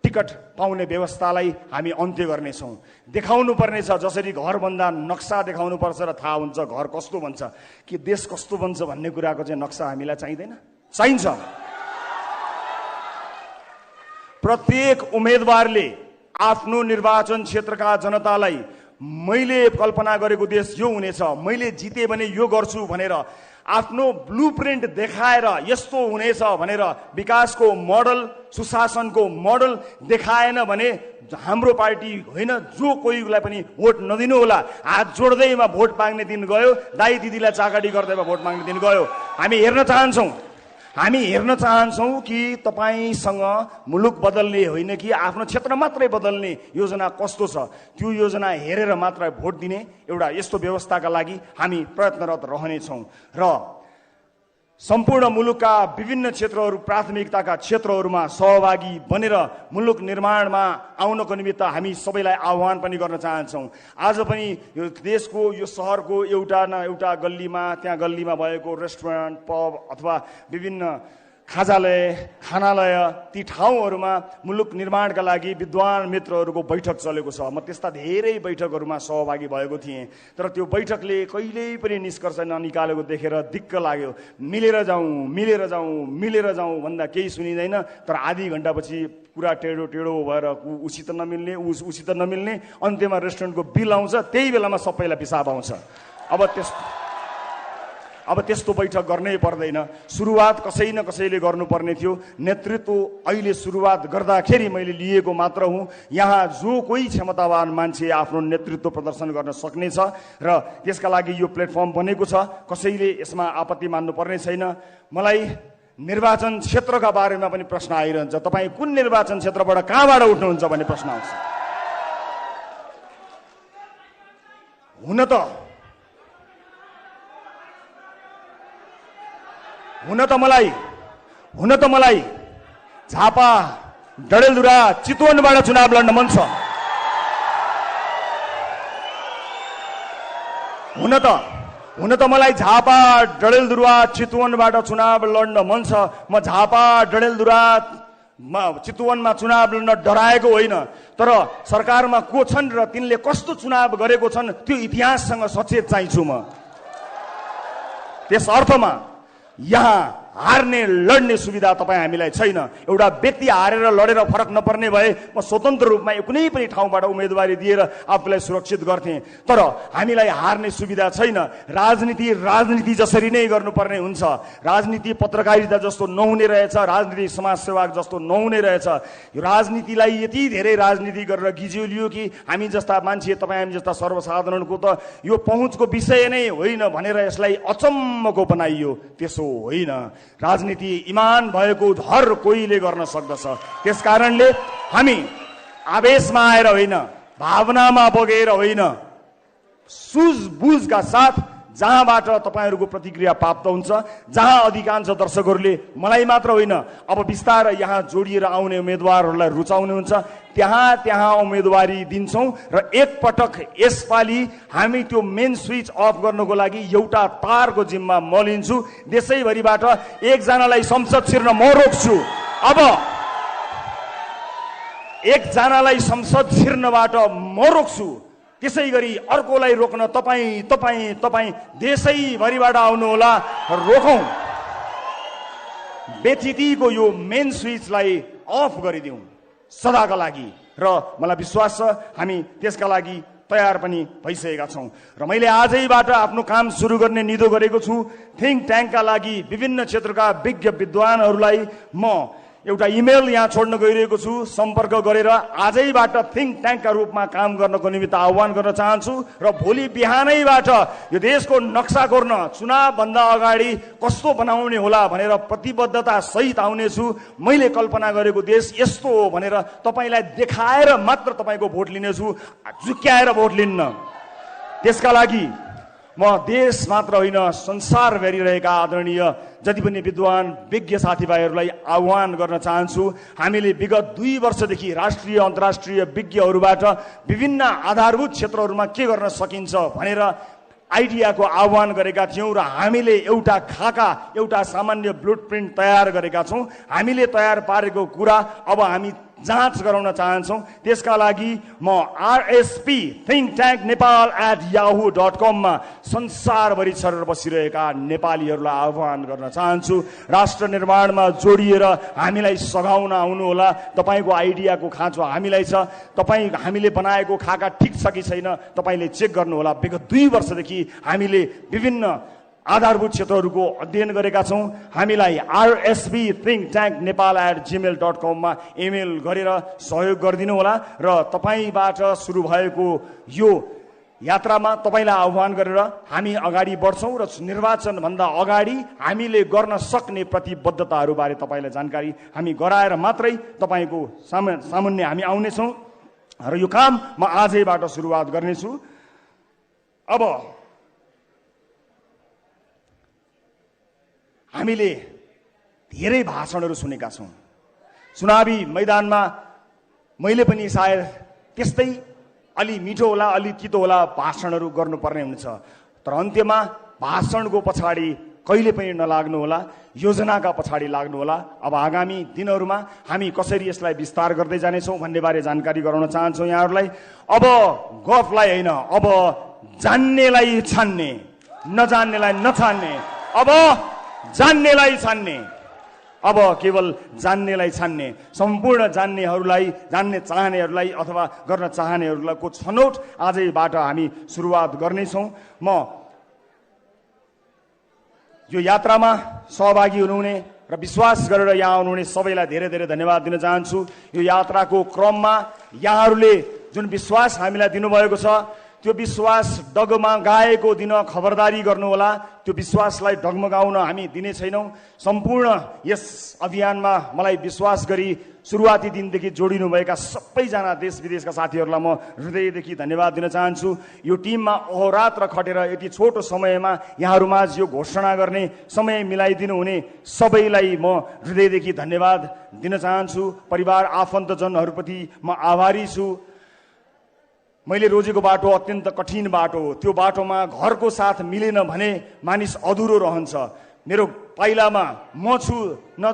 Speaker 1: टिकट पाउने व्यवस्थालाई हामी अन्त्य गर्नेछौं। देखाउनु पर्ने छ, जसरी घर भन्दा नक्सा देखाउनु पर्छ र थाहा हुन्छ घर कस्तो बन्छ, कि देश कस्तो बन्छ भन्ने कुराको चाहिँ नक्सा हामीलाई चाहिँदैन, चाहिन्छ। प्रत्येक उम्मेदवारले आफ्नो निर्वाचन क्षेत्रका जनतालाई मैले कल्पना गरेको देश यो हुनेछ, मैले जिते भने यो गर्छु भनेर आफ्नो ब्लुप्रिन्ट देखाएर यस्तो हुनेछ भनेर विकासको मोडल, सुशासनको मोडल देखाएन भने हाम्रो पार्टी होइन, जो कोहीलाई पनि भोट नदिनु होला। हात जोड्दैमा भोट माग्ने दिन गयो, दाइ दिदीलाई चाकडी गर्दैमा भोट माग्ने दिन गयो। हामी हेर्न चाहन्छौं कि तपाईसँग मुलुक बदल्ने होइन कि आफ्नो क्षेत्र मात्रै बदल्ने योजना कस्तो छ, त्यो योजना हेरेर मात्र भोट दिने एउटा यस्तो व्यवस्थाका लागि हामी प्रयत्नरत रहनेछौं। र सम्पूर्ण मुलुकका विभिन्न क्षेत्रहरू, प्राथमिकताका क्षेत्रहरूमा सहभागी बनेर मुलुक निर्माणमा आउनको निमित्त हामी सबैलाई आह्वान पनि गर्न चाहन्छौं। आज पनि यो देशको, यो शहरको एउटा न एउटा गल्लीमा, त्यहाँ गल्लीमा भएको रेस्टुरेन्ट, पब अथवा विभिन्न खानालय, ती ठाउँहरूमा मुलुक निर्माणका लागि विद्वान मित्रहरूको बैठक चलेको छ। म त्यस्ता धेरै बैठकहरूमा सहभागी भएको थिएँ, तर त्यो बैठकले कहिल्यै पनि निष्कर्ष ननिकालेको देखेर दिक्क लाग्यो। मिलेर जाउँ भन्दा केही सुनिँदैन, तर आधी घण्टापछि कुरा टेढो भएर उसित नमिल्ने अन्त्यमा रेस्टुरेन्टको बिल आउँछ, त्यही बेलामा सबैलाई पिसाब आउँछ। अब त्यस्तो बैठक गर्नै पर्दैन। सुरुवात कसै न कसैले गर्नुपर्ने थियो। नेतृत्व अहिले सुरुवात गर्दाखेरि मैले लिएको मात्र हुँ। यहाँ जो कोही क्षमतावान मान्छे आफ्नो नेतृत्व प्रदर्शन गर्न सक्नेछ र त्यसका लागि यो प्लेटफर्म बनेको छ। कसैले यसमा आपत्ति मान्नु पर्ने छैन। मलाई निर्वाचन क्षेत्रका बारेमा पनि प्रश्न आइरहन्छ, तपाईँ कुन निर्वाचन क्षेत्रबाट कहाँबाट उठ्नुहुन्छ भन्ने प्रश्न आउँछ। हुन त मलाई झापा, डडेलधुरा, चितवनबाट चुनाव लड्न मन छ। हुन त मलाई झापा, डडेलधुरा, चितवनबाट चुनाव लड्न मन छ। म झापा, डडेलधुरा, चितवनमा चुनाव लड्न डराएको होइन, तर सरकारमा को छन् र तिनले कस्तो चुनाव गरेको छन् त्यो इतिहाससँग सचेत चाहिन्छु म। त्यस अर्थमा यहाँ हार्ने लड्ने सुविधा तपाईँ हामीलाई छैन। एउटा व्यक्ति हारेर लडेर फरक नपर्ने भए म स्वतन्त्र रूपमा कुनै पनि ठाउँबाट उम्मेदवारी दिएर आफूलाई सुरक्षित गर्थेँ। तर हामीलाई हार्ने सुविधा छैन। राजनीति जसरी नै गर्नुपर्ने हुन्छ। राजनीति पत्रकारिता जस्तो नहुने रहेछ, राजनीति समाजसेवा जस्तो नहुने रहेछ। यो राजनीतिलाई यति धेरै राजनीति गरेर गिज्योलियो कि हामी जस्ता मान्छे, तपाईँ हामी जस्ता सर्वसाधारणको त यो पहुँचको विषय नै होइन भनेर यसलाई अचम्मको बनाइयो। त्यसो होइन। राजनीति इमान भएको हर कोहीले गर्न सक्दछ। त्यसकारणले हामी आवेशमा आएर होइन, भावनामा बगेर होइन, सुझबुझका साथ जहाँबाट तपाईँहरूको प्रतिक्रिया प्राप्त हुन्छ, जहाँ अधिकांश दर्शकहरूले मलाई मात्र होइन अब बिस्तारै यहाँ जोडिएर आउने उम्मेदवारहरूलाई रुचाउने हुन्छ, त्यहाँ उम्मेदवारी दिन्छौँ। र एकपटक यसपालि हामी त्यो मेन स्विच अफ गर्नको लागि एउटा तारको जिम्मा म लिन्छु। देशैभरिबाट एकजनालाई संसद छिर्न म रोक्छु। अब एकजनालाई संसद छिर्नबाट म रोक्छु, त्यसै गरी अर्कोलाई रोक्न तपाईँ देशैभरिबाट आउनुहोला, रोकौँ। व्यथितिको यो मेन स्विचलाई अफ गरिदिउँ सदाका लागि। र मलाई विश्वास छ हामी त्यसका लागि तयार पनि भइसकेका छौँ। र मैले आजैबाट आफ्नो काम सुरु गर्ने निधो गरेको छु। थिङ्क ट्याङ्कका लागि विभिन्न क्षेत्रका विज्ञ विद्वानहरूलाई म एउटा इमेल यहाँ छोड्न गइरहेको छु। सम्पर्क गरेर आजैबाट थिङ्क ट्याङ्कका रूपमा काम गर्नको निमित्त आह्वान गर्न चाहन्छु। र भोलि बिहानैबाट यो देशको नक्सा कोर्न चुनावभन्दा अगाडि कस्तो बनाउने होला भनेर प्रतिबद्धता सहित आउनेछु। मैले कल्पना गरेको देश यस्तो हो भनेर तपाईँलाई देखाएर मात्र तपाईँको भोट लिनेछु, झुक्क्याएर भोट लिन्न। त्यसका लागि म देश मात्र होइन संसार भेरिरहेका आदरणीय जति पनि विद्वान विज्ञ साथीभाइहरूलाई आह्वान गर्न चाहन्छु। हामीले विगत 2 वर्षदेखि राष्ट्रिय अन्तर्राष्ट्रिय विज्ञहरूबाट विभिन्न आधारभूत क्षेत्रहरूमा के गर्न सकिन्छ भनेर आइडियाको आह्वान गरेका थियौँ र हामीले एउटा खाका, एउटा सामान्य ब्लुप्रिन्ट तयार गरेका छौँ। हामीले तयार पारेको कुरा अब हामी जाँच गराउन चाहन्छौँ। त्यसका लागि म RSP thinktanknepal@yahoo.com मा संसारभरि छरेर बसिरहेका नेपालीहरूलाई आह्वान गर्न चाहन्छु। राष्ट्र निर्माणमा जोडिएर हामीलाई सघाउन आउनुहोला। तपाईँको आइडियाको खाँचो हामीलाई छ। हामीले बनाएको खाका ठिक छ कि छैन तपाईँले चेक गर्नुहोला। विगत 2 वर्षदेखि हामीले विभिन्न आधारभूत क्षेत्रहरूको अध्ययन गरेका छौँ। हामीलाई RSP thinktanknepal@gmail.com मा इमेल गरेर सहयोग गरिदिनु होला। र तपाईँबाट सुरु भएको यो यात्रामा तपाईँलाई आह्वान गरेर हामी अगाडि बढ्छौँ र निर्वाचनभन्दा अगाडि हामीले गर्न सक्ने प्रतिबद्धताहरूबारे तपाईँलाई जानकारी हामी गराएर मात्रै तपाईँको सामुन्ने हामी आउनेछौँ। र यो काम म आजैबाट सुरुवात गर्नेछु। अब हामीले धेरै भाषणहरू सुनेका छौँ। चुनावी मैदानमा मैले पनि सायद त्यस्तै अलि मिठो होला अलि तितो होला भाषणहरू गर्नुपर्ने हुन्छ। तर अन्त्यमा भाषणको पछाडि कहिले पनि नलाग्नु होला, योजनाका पछाडि लाग्नु होला। अब आगामी दिनहरूमा हामी कसरी यसलाई विस्तार गर्दै जानेछौँ भन्ने बारे जानकारी गराउन चाहन्छौँ यहाँहरूलाई। अब गफलाई होइन, अब जान्नेलाई छान्ने, नजान्नेलाई नछान्ने, अब जान्नेलाई छान्ने, अब केवल जान्नेलाई छान्ने, सम्पूर्ण जान्नेहरूलाई, जान्ने चाहनेहरूलाई अथवा गर्न चाहनेहरूलाई को छनौट आजैबाट हामी सुरुवात गर्नेछौँ। म यो यात्रामा सहभागी हुनुहुने र विश्वास गरेर यहाँ आउनुहुने सबैलाई धेरै धेरै धन्यवाद दिन चाहन्छु। यो यात्राको क्रममा यहाँहरूले जुन विश्वास हामीलाई दिनुभएको छ त्यो विश्वास डगमगाएको दिन खबरदारी गर्नुहोला। त्यो विश्वासलाई डगमगाउन हामी दिने छैनौँ। सम्पूर्ण यस अभियानमा मलाई विश्वास गरी सुरुवाती दिनदेखि जोडिनुभएका सबैजना देश विदेशका साथीहरूलाई म हृदयदेखि धन्यवाद दिन चाहन्छु। यो टिममा अहोरात्र खटेर यति छोटो समयमा यहाँहरूमाझ यो घोषणा गर्ने समय मिलाइदिनु हुने सबैलाई म हृदयदेखि धन्यवाद दिन चाहन्छु। परिवार आफन्तजनहरूप्रति म आभारी छु। मैले रोजेको बाटो अत्यन्त कठिन बाटो हो। त्यो बाटोमा घरको साथ मिलेन भने मानिस अधुरो रहन्छ। मेरो पाइलामा म छु, न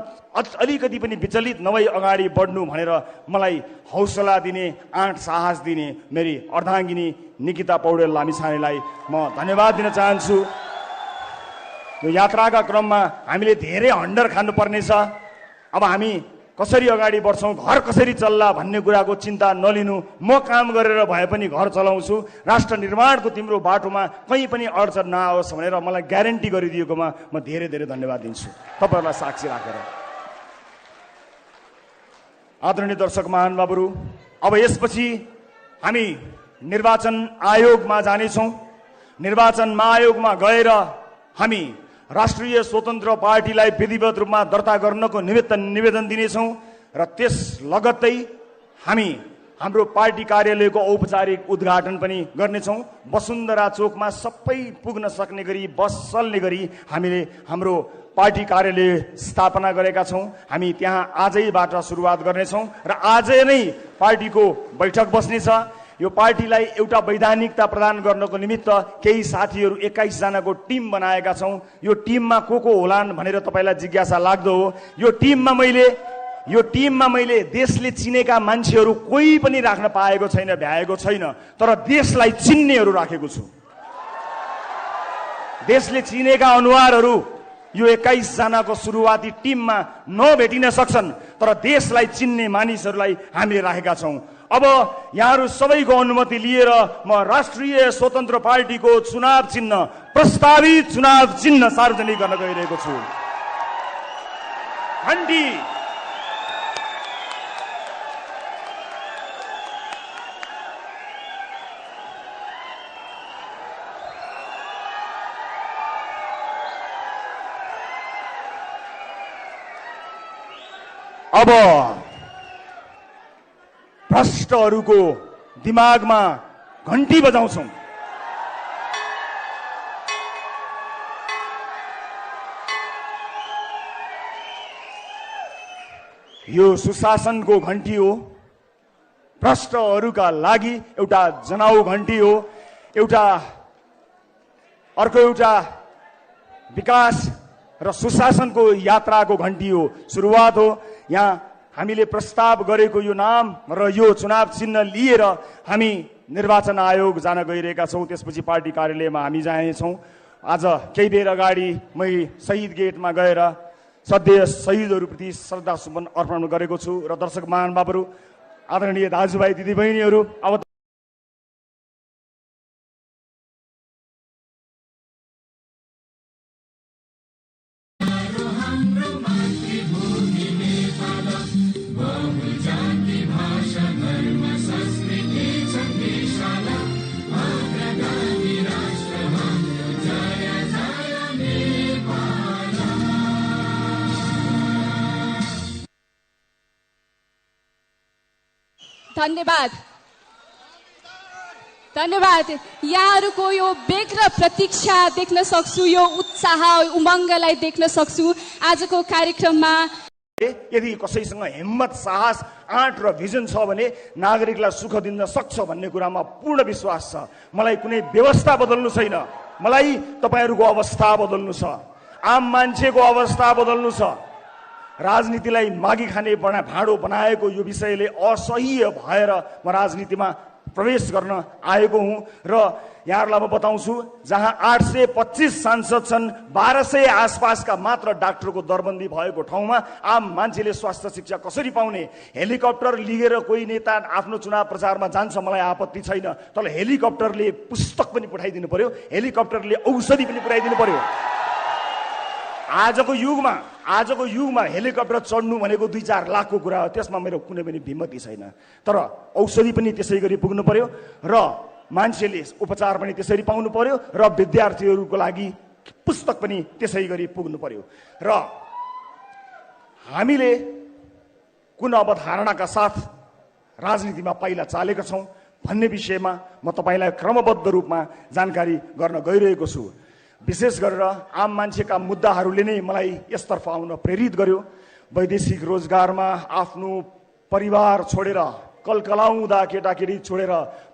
Speaker 1: अलिकति पनि विचलित नभई अगाडि बढ्नु भनेर मलाई हौसला दिने, आँट साहस दिने मेरी अर्धाङ्गिनी निकिता पौडेल लामिछानेलाई म धन्यवाद दिन चाहन्छु। यो यात्राका क्रममा हामीले धेरै हन्डर खानुपर्नेछ। अब हामी कसरी अगाडि बढ्छौँ, घर कसरी चल्ला भन्ने कुराको चिन्ता नलिनु। म काम गरेर भए पनि घर चलाउँछु, राष्ट्र निर्माणको तिम्रो बाटोमा कहीँ पनि अडचन नआओस् भनेर मलाई ग्यारेन्टी गरिदिएकोमा म धेरै धेरै धन्यवाद दिन्छु तपाईँहरूलाई साक्षी राखेर। आदरणीय दर्शक महानुभावहरू, अब यसपछि हामी निर्वाचन आयोगमा जानेछौँ। निर्वाचन आयोगमा गएर हामी राष्ट्रिय स्वतन्त्र पार्टीलाई विधिवत रूपमा दर्ता गर्नको निमित्त निवेदन दिनेछौँ र त्यस लगत्तै हामी हाम्रो पार्टी कार्यालयको औपचारिक उद्घाटन पनि गर्नेछौँ। वसुन्धरा चोकमा सबै पुग्न सक्ने गरी बस चल्ने गरी हामीले हाम्रो पार्टी कार्यालय स्थापना गरेका छौँ। हामी त्यहाँ आजैबाट सुरुवात गर्नेछौँ र आजै नै पार्टीको बैठक बस्नेछ। यो पार्टीलाई एउटा वैधानिकता प्रदान गर्नको निमित्त केही साथीहरू 21 जनाको टिम बनाएका छौँ। यो टिममा को होलान् भनेर तपाईँलाई जिज्ञासा लाग्दो हो। यो टिममा मैले देशले चिनेका मान्छेहरू कोही पनि राख्न पाएको छैन, भ्याएको छैन, तर देशलाई चिन्नेहरू राखेको छु। देशले चिनेका अनुहारहरू यो 21 जनाको सुरुवाती टिममा नभेटिन सक्छन्, तर देशलाई चिन्ने मानिसहरूलाई हामीले राखेका छौँ। अब यहाँहरू सबैको अनुमति लिएर म राष्ट्रिय स्वतन्त्र पार्टीको चुनाव चिन्ह, प्रस्तावित चुनाव चिन्ह सार्वजनिक गर्न गइरहेको छु। घण्टी अब भ्रष्टहरूको दिमागमा घण्टी बजाउँछौँ। यो सुशासनको घण्टी हो, भ्रष्टहरूका लागि एउटा जनाउ घण्टी हो, अर्को एउटा विकास र सुशासनको यात्राको घण्टी हो, सुरुवात हो। यहाँ हामीले प्रस्ताव गरेको यो नाम र यो चुनाव चिन्ह लिएर हामी निर्वाचन आयोग जान गइरहेका छौँ। त्यसपछि पार्टी कार्यालयमा हामी जानेछौँ। आज केही बेर अगाडि मै शहीद गेटमा गएर सधैँ शहीदहरूप्रति श्रद्धा सुमन अर्पण गरेको छु। र दर्शक महानुभावहरू, आदरणीय दाजुभाइ दिदीबहिनीहरू, अब
Speaker 3: धन्यवाद। यहाँहरूको यो वेग र प्रतीक्षा देख्न सक्छु, यो उत्साह उमङ्गलाई देख्न सक्छु आजको कार्यक्रममा।
Speaker 1: यदि कसैसँग हिम्मत, साहस, आँट र भिजन छ भने नागरिकलाई सुख दिन सक्छ भन्ने कुरामा पूर्ण विश्वास छ। मलाई कुनै व्यवस्था बदल्नु छैन, मलाई तपाईँहरूको अवस्था बदल्नु छ, आम मान्छेको अवस्था बदल्नु छ। राजनीतिलाई मागी खाने भाँडो बनाएको यो विषयले असह्य भएर म राजनीतिमा प्रवेश गर्न आएको हुँ र यहाँहरूलाई म बताउँछु, जहाँ 825 सांसद छन्, 1200 आसपासका मात्र डाक्टरको दरबन्दी भएको ठाउँमा आम मान्छेले स्वास्थ्य शिक्षा कसरी पाउने? हेलिकप्टर लिएर कोही नेता आफ्नो चुनाव प्रचारमा जान्छ, मलाई आपत्ति छैन, तर हेलिकप्टरले पुस्तक पनि पठाइदिनु पर्यो, हेलिकप्टरले औषधि पनि पुर्याइदिनु पर्यो। आजको युगमा हेलिकप्टर चढ्नु भनेको 2-4 लाखको कुरा हो। त्यसमा मेरो कुनै पनि भिमति छैन, तर औषधि पनि त्यसै गरी पुग्नु पर्यो र मान्छेले उपचार पनि त्यसरी पाउनु पर्यो र विद्यार्थीहरूको लागि पुस्तक पनि त्यसै गरी पुग्नु पर्यो। र हामीले कुन अवधारणाका साथ राजनीतिमा पाइला चालेका छौँ भन्ने विषयमा म तपाईँलाई क्रमबद्ध रूपमा जानकारी गर्न गइरहेको छु। विशेष गरेर आम मान्छेका मुद्दाहरूले नै मलाई यसतर्फ आउन प्रेरित गर्यो। वैदेशिक रोजगारमा आफ्नो परिवार छोडेर, कलकलाउँदा केटाकेटी छोडेर,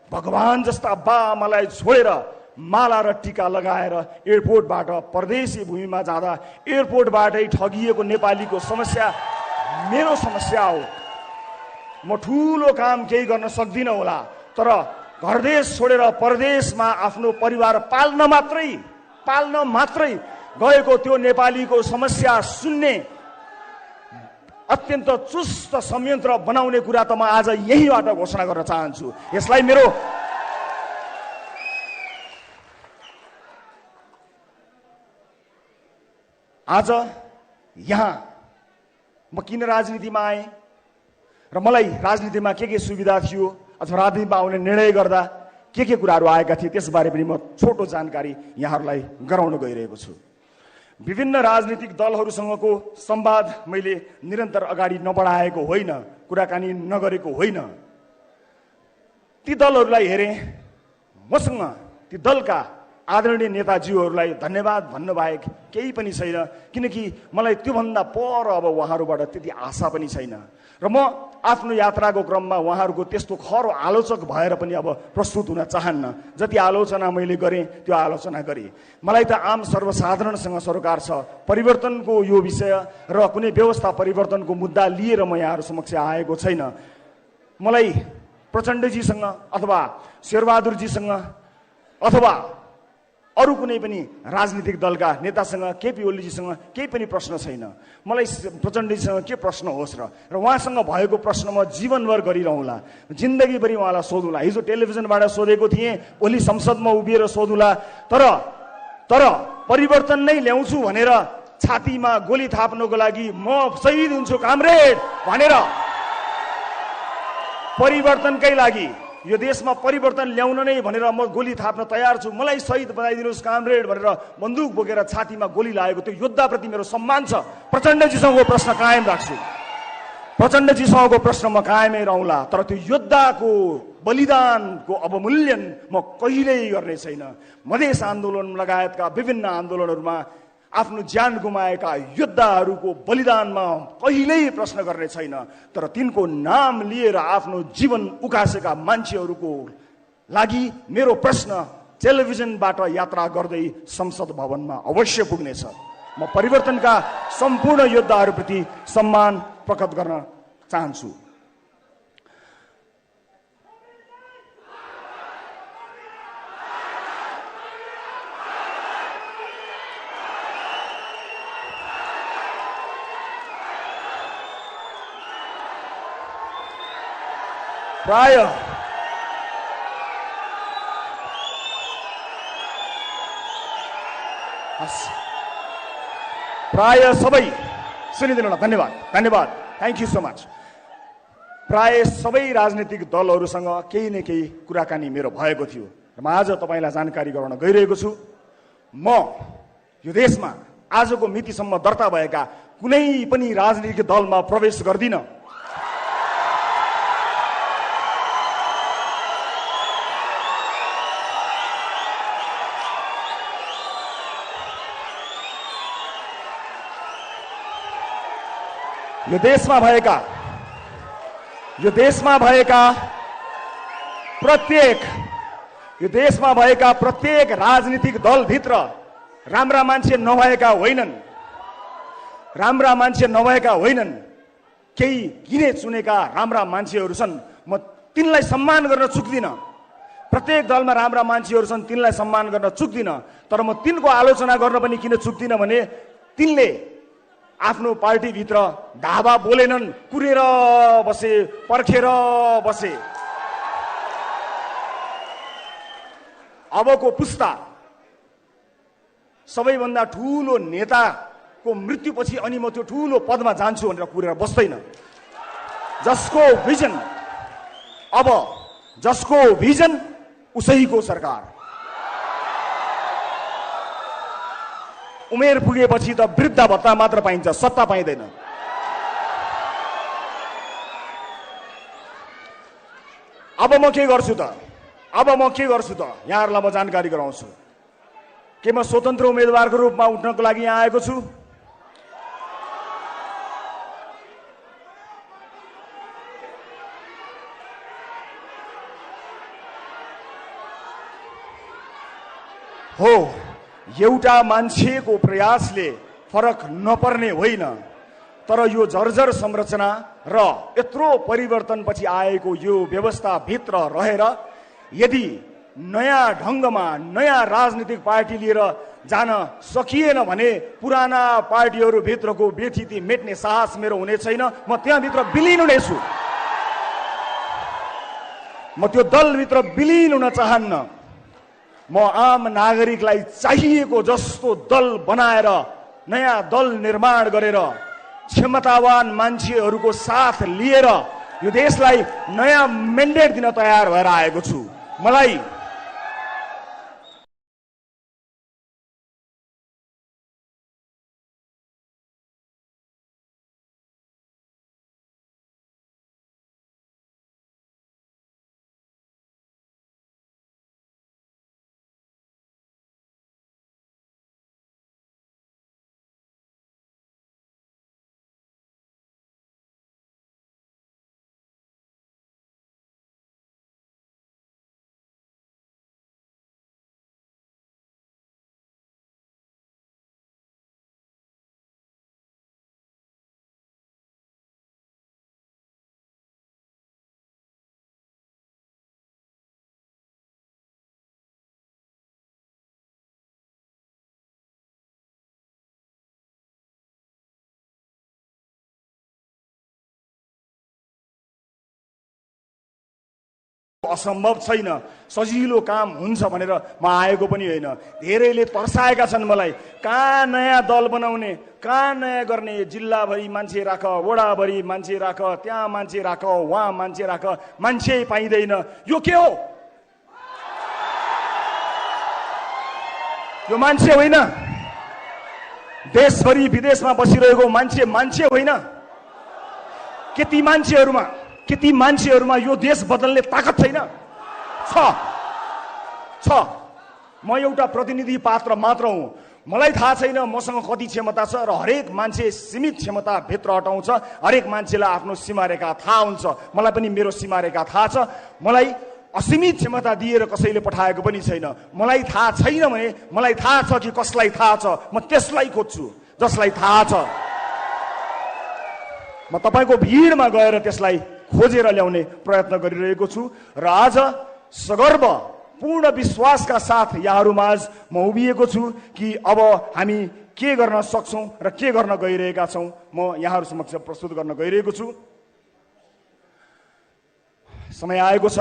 Speaker 1: भगवान जस्ता बाआमालाई छोडेर माला र टीका लगाएर एयरपोर्टबाट परदेशी भूमिमा जाँदा एयरपोर्टबाटै ठगिएको नेपालीको समस्या मेरो समस्या हो। म ठुलो काम केही गर्न सक्दिनँ होला, तर घरदेश छोडेर परदेशमा आफ्नो परिवार पाल्न मात्रै गएको त्यो नेपालीको समस्या सुन्ने अत्यन्त चुस्त संयन्त्र बनाउने कुरा त म आज यहीबाट घोषणा गर्न चाहन्छु। यसलाई मेरो आज यहाँ म किन राजनीतिमा आएँ र मलाई राजनीतिमा के सुविधा थियो अथवा राजनीतिमा आउने निर्णय गर्दा के कुराहरू आएका थिए त्यसबारे पनि म छोटो जानकारी यहाँहरूलाई गराउन गइरहेको छु। विभिन्न राजनीतिक दलहरूसँगको संवाद मैले निरन्तर अगाडि नबढाएको होइन, कुराकानी नगरेको होइन। ती दलहरूलाई हेरेँ, मसँग ती दलका आदरणीय नेताजीहरूलाई धन्यवाद भन्नु बाहेक केही पनि छैन, किनकि मलाई त्योभन्दा पर अब उहाँहरूबाट त्यति आशा पनि छैन र म आफ्नो यात्राको क्रममा उहाँहरूको त्यस्तो खरो आलोचक भएर पनि अब प्रस्तुत हुन चाहन्न। जति आलोचना मैले गरेँ त्यो आलोचना गरेँ। मलाई त आम सर्वसाधारणसँग सरोकार छ। परिवर्तनको यो विषय र कुनै व्यवस्था परिवर्तनको मुद्दा लिएर म यहाँहरू समक्ष आएको छैन। मलाई प्रचण्डजीसँग अथवा शेरबहादुरजीसँग अथवा अरू कुनै पनि राजनीतिक दलका नेतासँग, केपी ओलीजीसँग केही पनि प्रश्न छैन। मलाई प्रचण्डजीसँग के प्रश्न होस् र उहाँसँग भएको प्रश्न म जीवनभर गरिरहँला, जिन्दगीभरि उहाँलाई सोधुला। हिजो टेलिभिजनबाट सोधेको थिएँ, भोलि संसदमा उभिएर सोधुला। तर परिवर्तन नै ल्याउँछु भनेर छातीमा गोली थाप्नको लागि म शहीद हुन्छु कामरेड भनेर, परिवर्तनकै लागि यो देशमा परिवर्तन ल्याउन नै भनेर म गोली थाप्न तयार छु, मलाई शहीद बनाइदिनुहोस् कामरेड भनेर बन्दुक बोकेर छातीमा गोली लागेको त्यो योद्धाप्रति मेरो सम्मान छ। प्रचण्डजीसँगको प्रश्न कायम राख्छु, प्रचण्डजीसँगको प्रश्न म कायमै रहला। तर त्यो योद्धाको बलिदानको अवमूल्यन म कहिल्यै गर्ने छैन। मधेस आन्दोलन लगायतका विभिन्न आन्दोलनहरूमा आफ्नो ज्यान गुमाएका योद्धाहरूको बलिदानमा कहिल्यै प्रश्न गर्ने छैन। तर तिनको नाम लिएर आफ्नो जीवन उकासेका मान्छेहरूको लागि मेरो प्रश्न टेलिभिजनबाट यात्रा गर्दै संसद भवनमा अवश्य पुग्नेछ। म परिवर्तनका सम्पूर्ण योद्धाहरूप्रति सम्मान प्रकट गर्न चाहन्छु। प्राय सबै सुनिदिनु, धन्यवाद, थ्याङ्क यू सो मच। प्राय सबै राजनीतिक दलहरूसँग केही न केही कुराकानी मेरो भएको थियो र म आज तपाईँलाई जानकारी गराउन गइरहेको छु। म यो देशमा आजको मितिसम्म दर्ता भएका कुनै पनि राजनीतिक दलमा प्रवेश गर्दिनँ। यो देशमा प्रत्येक राजनीतिक दलभित्र राम्रा मान्छे नभएका होइनन्, केही गिने चुनेका राम्रा मान्छेहरू छन्। म तिनलाई सम्मान गर्न चुक्दिनँ। प्रत्येक दलमा राम्रा मान्छेहरू छन्, तिनलाई सम्मान गर्न चुक्दिनँ। तर म तिनको आलोचना गर्न पनि किन चुक्दिनँ भने तिनले आफ्नो पार्टीभित्र धावा बोलेनन्, कुरेर बसे, पर्खेर बसे। अबको पुस्ता सबैभन्दा ठुलो नेताको मृत्युपछि अनि म त्यो ठुलो पदमा जान्छु भनेर कुरेर बस्दैन। जसको भिजन उसैको सरकार। उमेर पुगेपछि त वृद्ध भत्ता मात्र पाइन्छ, सत्ता पाइँदैन। अब म के गर्छु त यहाँहरूलाई म जानकारी गराउँछु। के म स्वतन्त्र उम्मेदवारको रूपमा उठ्नको लागि यहाँ आएको छु? हो, एउटा मान्छेको प्रयासले फरक नपर्ने होइन, तर यो जर्जर संरचना र यत्रो परिवर्तनपछि आएको यो व्यवस्थाभित्र रहेर यदि नयाँ ढङ्गमा नयाँ राजनीतिक पार्टी लिएर जान सकिएन भने पुराना पार्टीहरू भित्रको व्यथिति मेट्ने साहस मेरो हुने छैन। म त्यहाँभित्र विलिन हुनेछु। म त्यो दलभित्र विलिन हुन चाहन्न। म आम नागरिकलाई चाहिएको जस्तो दल बनाएर नयाँ दल निर्माण गरेर क्षमतावान मान्छेहरूको साथ लिएर यो देशलाई नयाँ मेन्डेट दिन तयार भएर आएको छु। मलाई असम्भव छैन, सजिलो काम हुन्छ भनेर म आएको पनि होइन। धेरैले तर्साएका छन् मलाई, कहाँ नयाँ दल बनाउने, कहाँ नयाँ गर्ने, जिल्लाभरि मान्छे राख, वडाभरि मान्छे राख, त्यहाँ मान्छे राख, वहाँ मान्छे राख, मान्छे पाइँदैन। यो के हो? यो मान्छे होइन। देशभरि विदेशमा बसिरहेको मान्छे मान्छे होइन। के ती मान्छेहरूमा यो देश बदल्ने ताकत छैन? छ। म एउटा प्रतिनिधि पात्र मात्र हुँ। मलाई थाहा छैन मसँग कति क्षमता छ र हरेक मान्छे सीमित क्षमता भित्र अटाउँछ। हरेक मान्छेलाई आफ्नो सीमारेखा थाहा हुन्छ। मलाई पनि मेरो सीमारेखा थाहा छ। मलाई असीमित क्षमता दिएर कसैले पठाएको पनि छैन। मलाई थाहा छैन भने मलाई थाहा छ कि कसलाई थाहा छ, म त्यसलाई खोज्छु जसलाई थाहा छ। म तपाईको भिडमा गएर त्यसलाई खोजेर ल्याउने प्रयत्न गरिरहेको छु र आज सगर्व पूर्ण विश्वासका साथ यहाँहरूमाझ म उभिएको छु कि अब हामी के गर्न सक्छौं र के गर्न गइरहेका छौं म यहाँहरू समक्ष प्रस्तुत गर्न गइरहेको छु। समय आएको छ।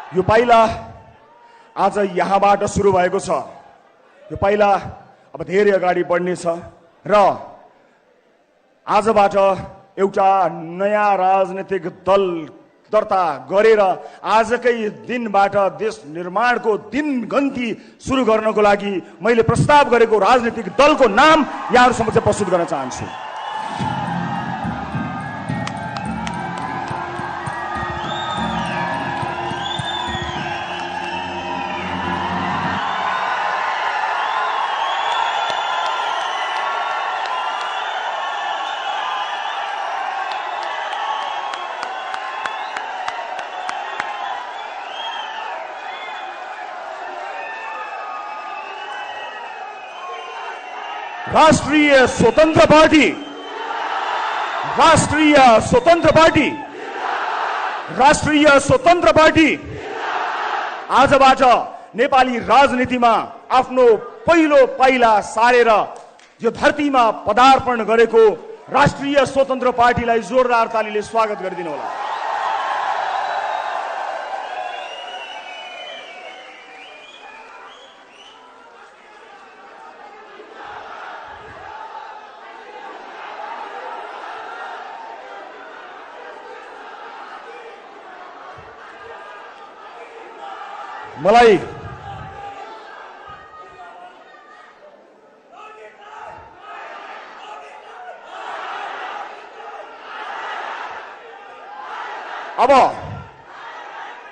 Speaker 1: यो पाइला आज यहाँबाट सुरु भएको छ। यो पाइला अब धेरै अगाडि बढ्नेछ र आजबाट एउटा नयाँ राजनीतिक दल दर्ता गरेर आजकै दिनबाट देश निर्माणको दिनगन्ती सुरु गर्नको लागि मैले प्रस्ताव गरेको राजनीतिक दलको नाम यहाँहरू समक्ष प्रस्तुत गर्न चाहन्छु। राष्ट्रिय स्वतन्त्र पार्टी, राष्ट्रिय स्वतन्त्र पार्टी, राष्ट्रिय स्वतन्त्र पार्टी आजबाट नेपाली राजनीतिमा आफ्नो पहिलो पाइला सारेर यो धरतीमा पदार्पण गरेको राष्ट्रिय स्वतन्त्र पार्टीलाई जोरदार तालीले स्वागत गरिदिनु होला। मलाई अब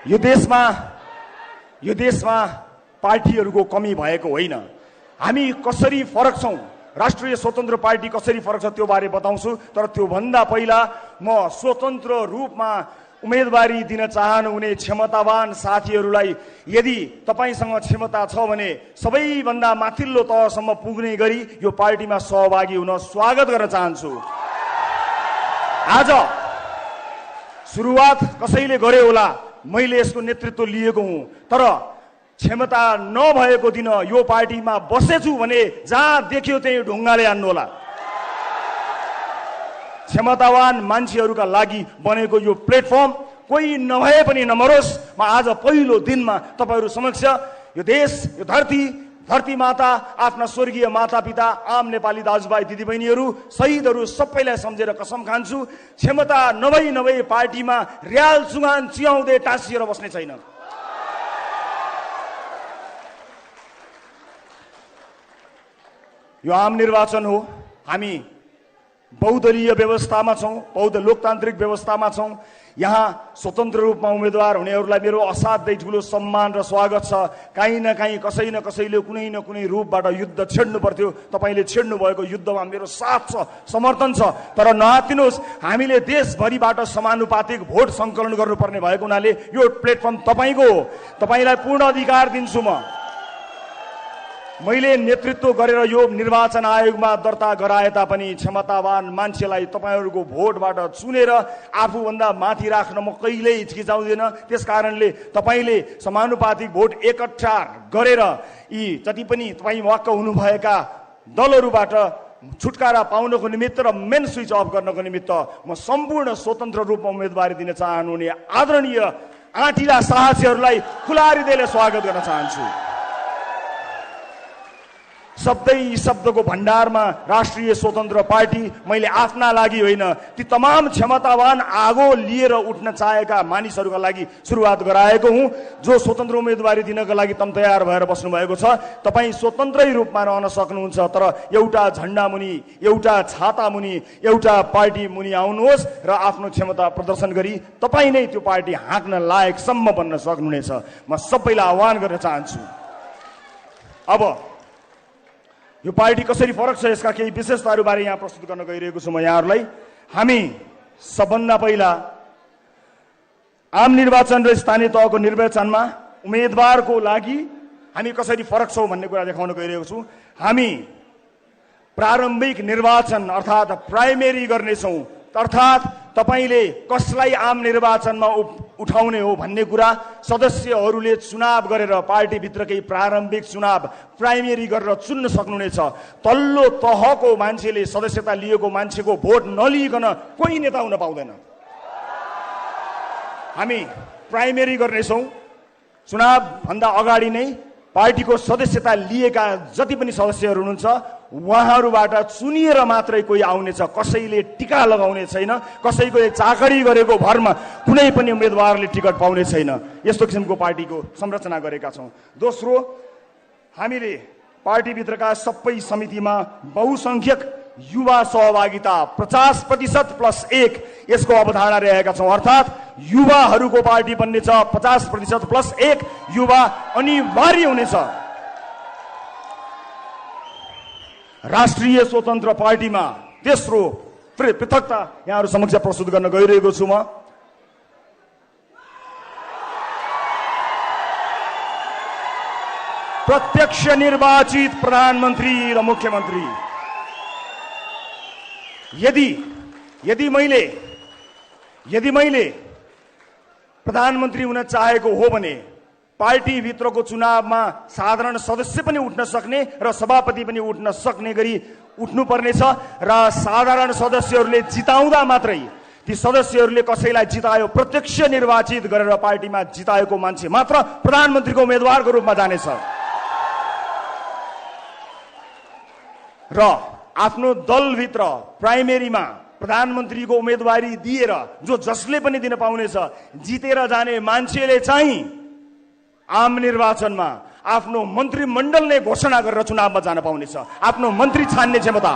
Speaker 1: यो देशमा पार्टीहरूको कमी भएको होइन। हामी कसरी फरक छौं, राष्ट्रिय स्वतन्त्र पार्टी कसरी फरक छ त्यो बारे बताउँछु। तर त्यो भन्दा पहिला म स्वतन्त्र रूपमा उम्मेदवारी दिन चाहनुहुने क्षमतावान साथीहरूलाई यदि तपाईसँग क्षमता छ भने सबैभन्दा माथिल्लो तहसम्म पुग्ने गरी यो पार्टीमा सहभागी हुन स्वागत गर्न चाहन्छु। आज सुरुवात कसैले गरे होला, मैले यसको नेतृत्व लिएको हुँ, तर क्षमता नभएको दिन यो पार्टीमा बसेछु भने जहाँ देख्यो त्यही ढुङ्गाले हान्नु होला। क्षमतावान मान्छेहरूका लागि बनेको यो प्लेटफर्म कोही नभए पनि नमरोस्, म आज पहिलो दिनमा तपाईहरू समक्ष यो देश, यो धरती माता, आफ्ना स्वर्गीय मातापिता, आम नेपाली दाजुभाइ दिदीबहिनीहरू, शहीदहरू सबैलाई सम्झेर कसम खान्छु, क्षमता नभई पार्टीमा र्याल चुगान चियाउँदै टाँसिएर बस्ने छैन। यो आम निर्वाचन हो, हामी बहुदलीय व्यवस्थामा छौँ, बहुदलीय लोकतान्त्रिक व्यवस्थामा छौँ। यहाँ स्वतन्त्र रूपमा उम्मेदवार हुनेहरूलाई मेरो असाध्यै ठुलो सम्मान र स्वागत छ। काहीँ न काहीँ कसै न कसैले कुनै न कुनै रूपबाट युद्ध छेड्नु पर्थ्यो, तपाईँले छेड्नु भएको युद्धमा मेरो साथ छ, समर्थन छ, तर नआत्तिनुहोस्। हामीले देशभरिबाट समानुपातिक भोट सङ्कलन गर्नुपर्ने भएको हुनाले यो प्लेटफर्म तपाईँको हो, तपाईँलाई पूर्ण अधिकार दिन्छु। मैले नेतृत्व गरेर यो निर्वाचन आयोगमा दर्ता गराए तापनि क्षमतावान मान्छेलाई तपाईँहरूको भोटबाट चुनेर आफूभन्दा माथि राख्न म कहिल्यै हिचकिचाउँदैन। त्यस कारणले तपाईँले समानुपातिक भोट एकट्ठा गरेर यी जति पनि तपाईँ वाक्क हुनुभएका दलहरूबाट छुटकारा पाउनको निमित्त र मेन स्विच अफ गर्नको निमित्त म सम्पूर्ण स्वतन्त्र रूपमा उम्मेदवारी दिन चाहनुहुने आदरणीय आँटिला साहसीहरूलाई खुला हृदयले स्वागत गर्न चाहन्छु। शब्दको भण्डारमा राष्ट्रिय स्वतन्त्र पार्टी मैले आफ्ना लागि होइन, ती तमाम क्षमतावान आगो लिएर उठ्न चाहेका मानिसहरूका लागि सुरुवात गराएको हुँ। जो स्वतन्त्र उम्मेदवारी दिनका लागि तम तयार भएर बस्नु भएको छ, तपाईँ स्वतन्त्रै रूपमा रहन सक्नुहुन्छ, तर एउटा झण्डा मुनि, एउटा छाता मुनि, एउटा पार्टी मुनि आउनुहोस् र आफ्नो क्षमता प्रदर्शन गरी तपाईँ नै त्यो पार्टी हाँक्न लायकसम्म बन्न सक्नुहुनेछ। म सबैलाई आह्वान गर्न चाहन्छु। अब यो पार्टी कसरी फरक छ यसका केही विशेषताहरू बारे यहाँ प्रस्तुत गर्न गइरहेको छु म यहाँहरूलाई। हामी सबभन्दा पहिला आम निर्वाचन र स्थानीय तहको निर्वाचनमा उम्मेदवारको लागि हामी कसरी फरक छौँ भन्ने कुरा देखाउन गइरहेको छु। हामी प्रारम्भिक निर्वाचन अर्थात् प्राइमेरी गर्नेछौँ, अर्थात् तपाईले कसलाई आम निर्वाचनमा उठाउने हो भन्ने कुरा सदस्यहरूले चुनाव गरेर पार्टीभित्रकै प्रारम्भिक चुनाव प्राइमेरी गरेर चुन्न सक्नुहुनेछ। तल्लो तहको मान्छेले सदस्यता लिएको मान्छेको भोट नलिइकन कोही नेता हुन पाउँदैन। हामी प्राइमेरी गर्नेछौँ, चुनाव भन्दा अगाडि नै पार्टीको सदस्यता लिएका जति पनि सदस्यहरू हुनुहुन्छ उहाँहरूबाट चुनिएर मात्रै कोही आउनेछ। कसैले टिका लगाउने छैन, कसैको चाकरी गरेको भरमा कुनै पनि उम्मेदवारले टिकट पाउने छैन। यस्तो किसिमको पार्टीको संरचना गरेका छौँ। दोस्रो, हामीले पार्टीभित्रका सबै समितिमा बहुसंख्यक युवा सहभागिता 50% + 1 यसको अवधारणा रहेका छौँ। अर्थात् युवाहरूको पार्टी बन्नेछ, 50% + 1 युवा अनिवार्य हुनेछ। राष्ट्रिय स्वतन्त्र पार्टीमा तेस्रो पृथकता यहाँहरू समक्ष प्रस्तुत गर्न गइरहेको छु म। प्रत्यक्ष निर्वाचित प्रधानमन्त्री र मुख्यमन्त्री। यदि मैले प्रधानमन्त्री हुन चाहेको हो भने पार्टी भित्रको चुनावमा साधारण सदस्य पनि उठ्न सक्ने र सभापति पनि उठ्न सक्ने गरी उठ्नुपर्नेछ र साधारण सदस्यहरूले जिताउँदा मात्रै ती सदस्यहरूले कसैलाई जितायो प्रत्यक्ष निर्वाचित गरेर पार्टीमा जिताएको मान्छे मात्र प्रधानमन्त्रीको उम्मेदवारको रूपमा जानेछ र आफ्नो दलभित्र प्राइमेरीमा प्रधानमन्त्रीको उम्मेदवारी दिएर जो जसले पनि दिन पाउनेछ जितेर जाने मान्छेले चाहिँ आम निर्वाचनमा आफ्नो मन्त्रीमण्डलले घोषणा गरेर चुनावमा जान पाउनेछ। आफ्नो मन्त्री छान्ने क्षमता,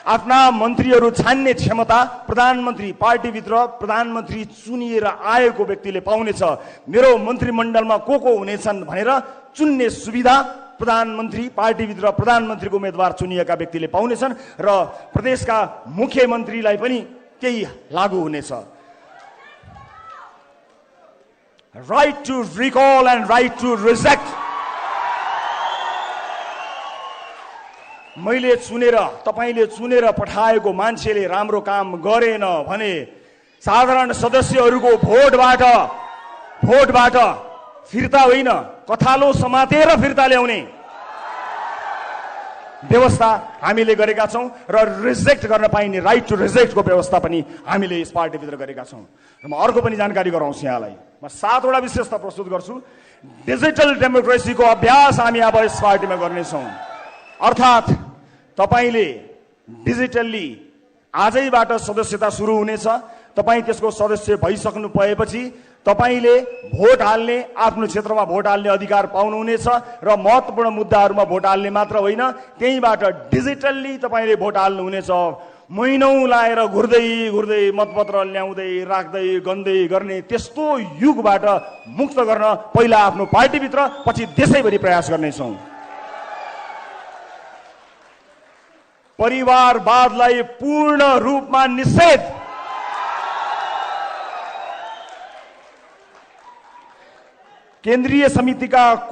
Speaker 1: आफ्ना मन्त्रीहरू छान्ने क्षमता प्रधानमन्त्री पार्टीभित्र प्रधानमन्त्री चुनिएर आएको व्यक्तिले पाउनेछ। मेरो मन्त्रीमण्डलमा को हुनेछन् भनेर चुन्ने सुविधा प्रधानमन्त्री पार्टीभित्र प्रधानमन्त्रीको उम्मेदवार चुनिएका व्यक्तिले पाउनेछन् र प्रदेशका मुख्यमन्त्रीलाई पनि त्यही लागू हुनेछ। right to recall and right to reject. मैले चुनेर तपाईले चुनेर पठाएको मान्छेले राम्रो काम गरेन भने साधारण सदस्यहरूको भोटबाट फिर्ता होइन कथालो समातेर फिर्ता ल्याउने व्यवस्था हामीले गरेका छौं र रिजेक्ट गर्न पाइने राइट टु रिजेक्टको व्यवस्था पनि हामीले यस पार्टीभित्र गरेका छौं। र म अर्को पनि जानकारी गराउँछु यहाँलाई। म 7 वटा विशेषता प्रस्तुत गर्छु। डिजिटल डेमोक्रेसीको अभ्यास हामी अब यस पार्टीमा गर्नेछौं। अर्थात् तपाईले डिजिटल्ली आजैबाट सदस्यता सुरु हुनेछ। तपाई त्यसको सदस्य भइसक्नु भएपछि तपाईले भोट हाल्ने आफ्नो क्षेत्रमा भोट हाल्ने अधिकार पाउनुहुनेछ र महत्त्वपूर्ण मुद्दाहरूमा भोट हाल्ने मात्र होइन त्यहीबाट डिजिटल्ली तपाईले भोट हाल्नुहुनेछ। महिनौं लाएर घुर्दै मतपत्र ल्याउँदै राख्दै गन्दै गर्ने त्यस्तो युगबाट मुक्त गर्न पहिला आफ्नो पार्टीभित्र पछि देशैभरि प्रयास गर्नेछौं। परिवारवादलाई पूर्ण रूपमा निषेध। केन्द्रीय समितिमा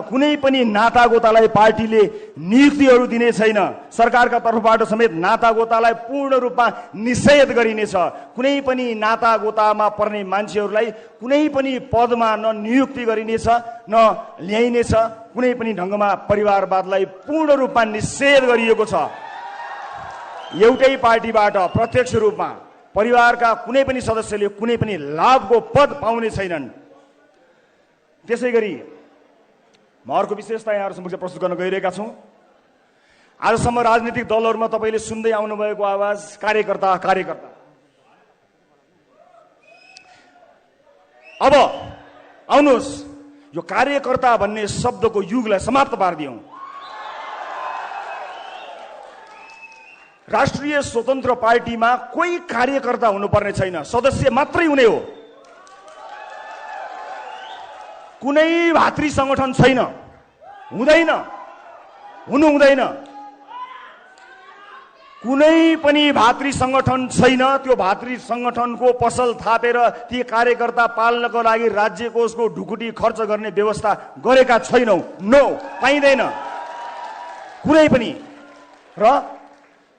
Speaker 1: कुनै पनि नातागोतालाई पार्टीले नियुक्तिहरू दिने छैन। सरकारका तर्फबाट समेत नातागोतालाई पूर्ण रूपमा निषेध गरिनेछ। कुनै पनि नातागोतामा पर्ने मान्छेहरूलाई कुनै पनि पदमा न नियुक्ति गरिनेछ न ल्याइनेछ। कुनै पनि ढंगमा परिवारवादलाई पूर्ण रूपमा निषेध गरिएको छ। एउटै पार्टीबाट प्रत्यक्ष रूपमा परिवारका कुनै पनि सदस्यले कुनै पनि लाभको पद पाउने छैनन्। त्यसैगरी म अर्को विशेषता यहाँहरु समक्ष प्रस्तुत गर्न गइरहेका छौं। आजसम्म राजनीतिक दलहरुमा तपाईले सुन्दै आउनु भएको आवाज कार्यकर्ता। अब आउनुहोस् यो कार्यकर्ता भन्ने शब्दको युगलाई समाप्त पार्दियौं। राष्ट्रिय स्वतन्त्र पार्टीमा कोही कार्यकर्ता हुनुपर्ने छैन, सदस्य मात्रै हुने हो। कुनै भातृ संगठन छैन, हुँदैन, हुनु हुँदैन। कुनै पनि भातृ संगठन छैन। त्यो भातृ संगठनको पसल थापेर ती कार्यकर्ता पाल्नको लागि राज्य कोषको ढुकुटी खर्च गर्ने व्यवस्था गरेका छैनौं। नो, पाइँदैन कुनै पनि। र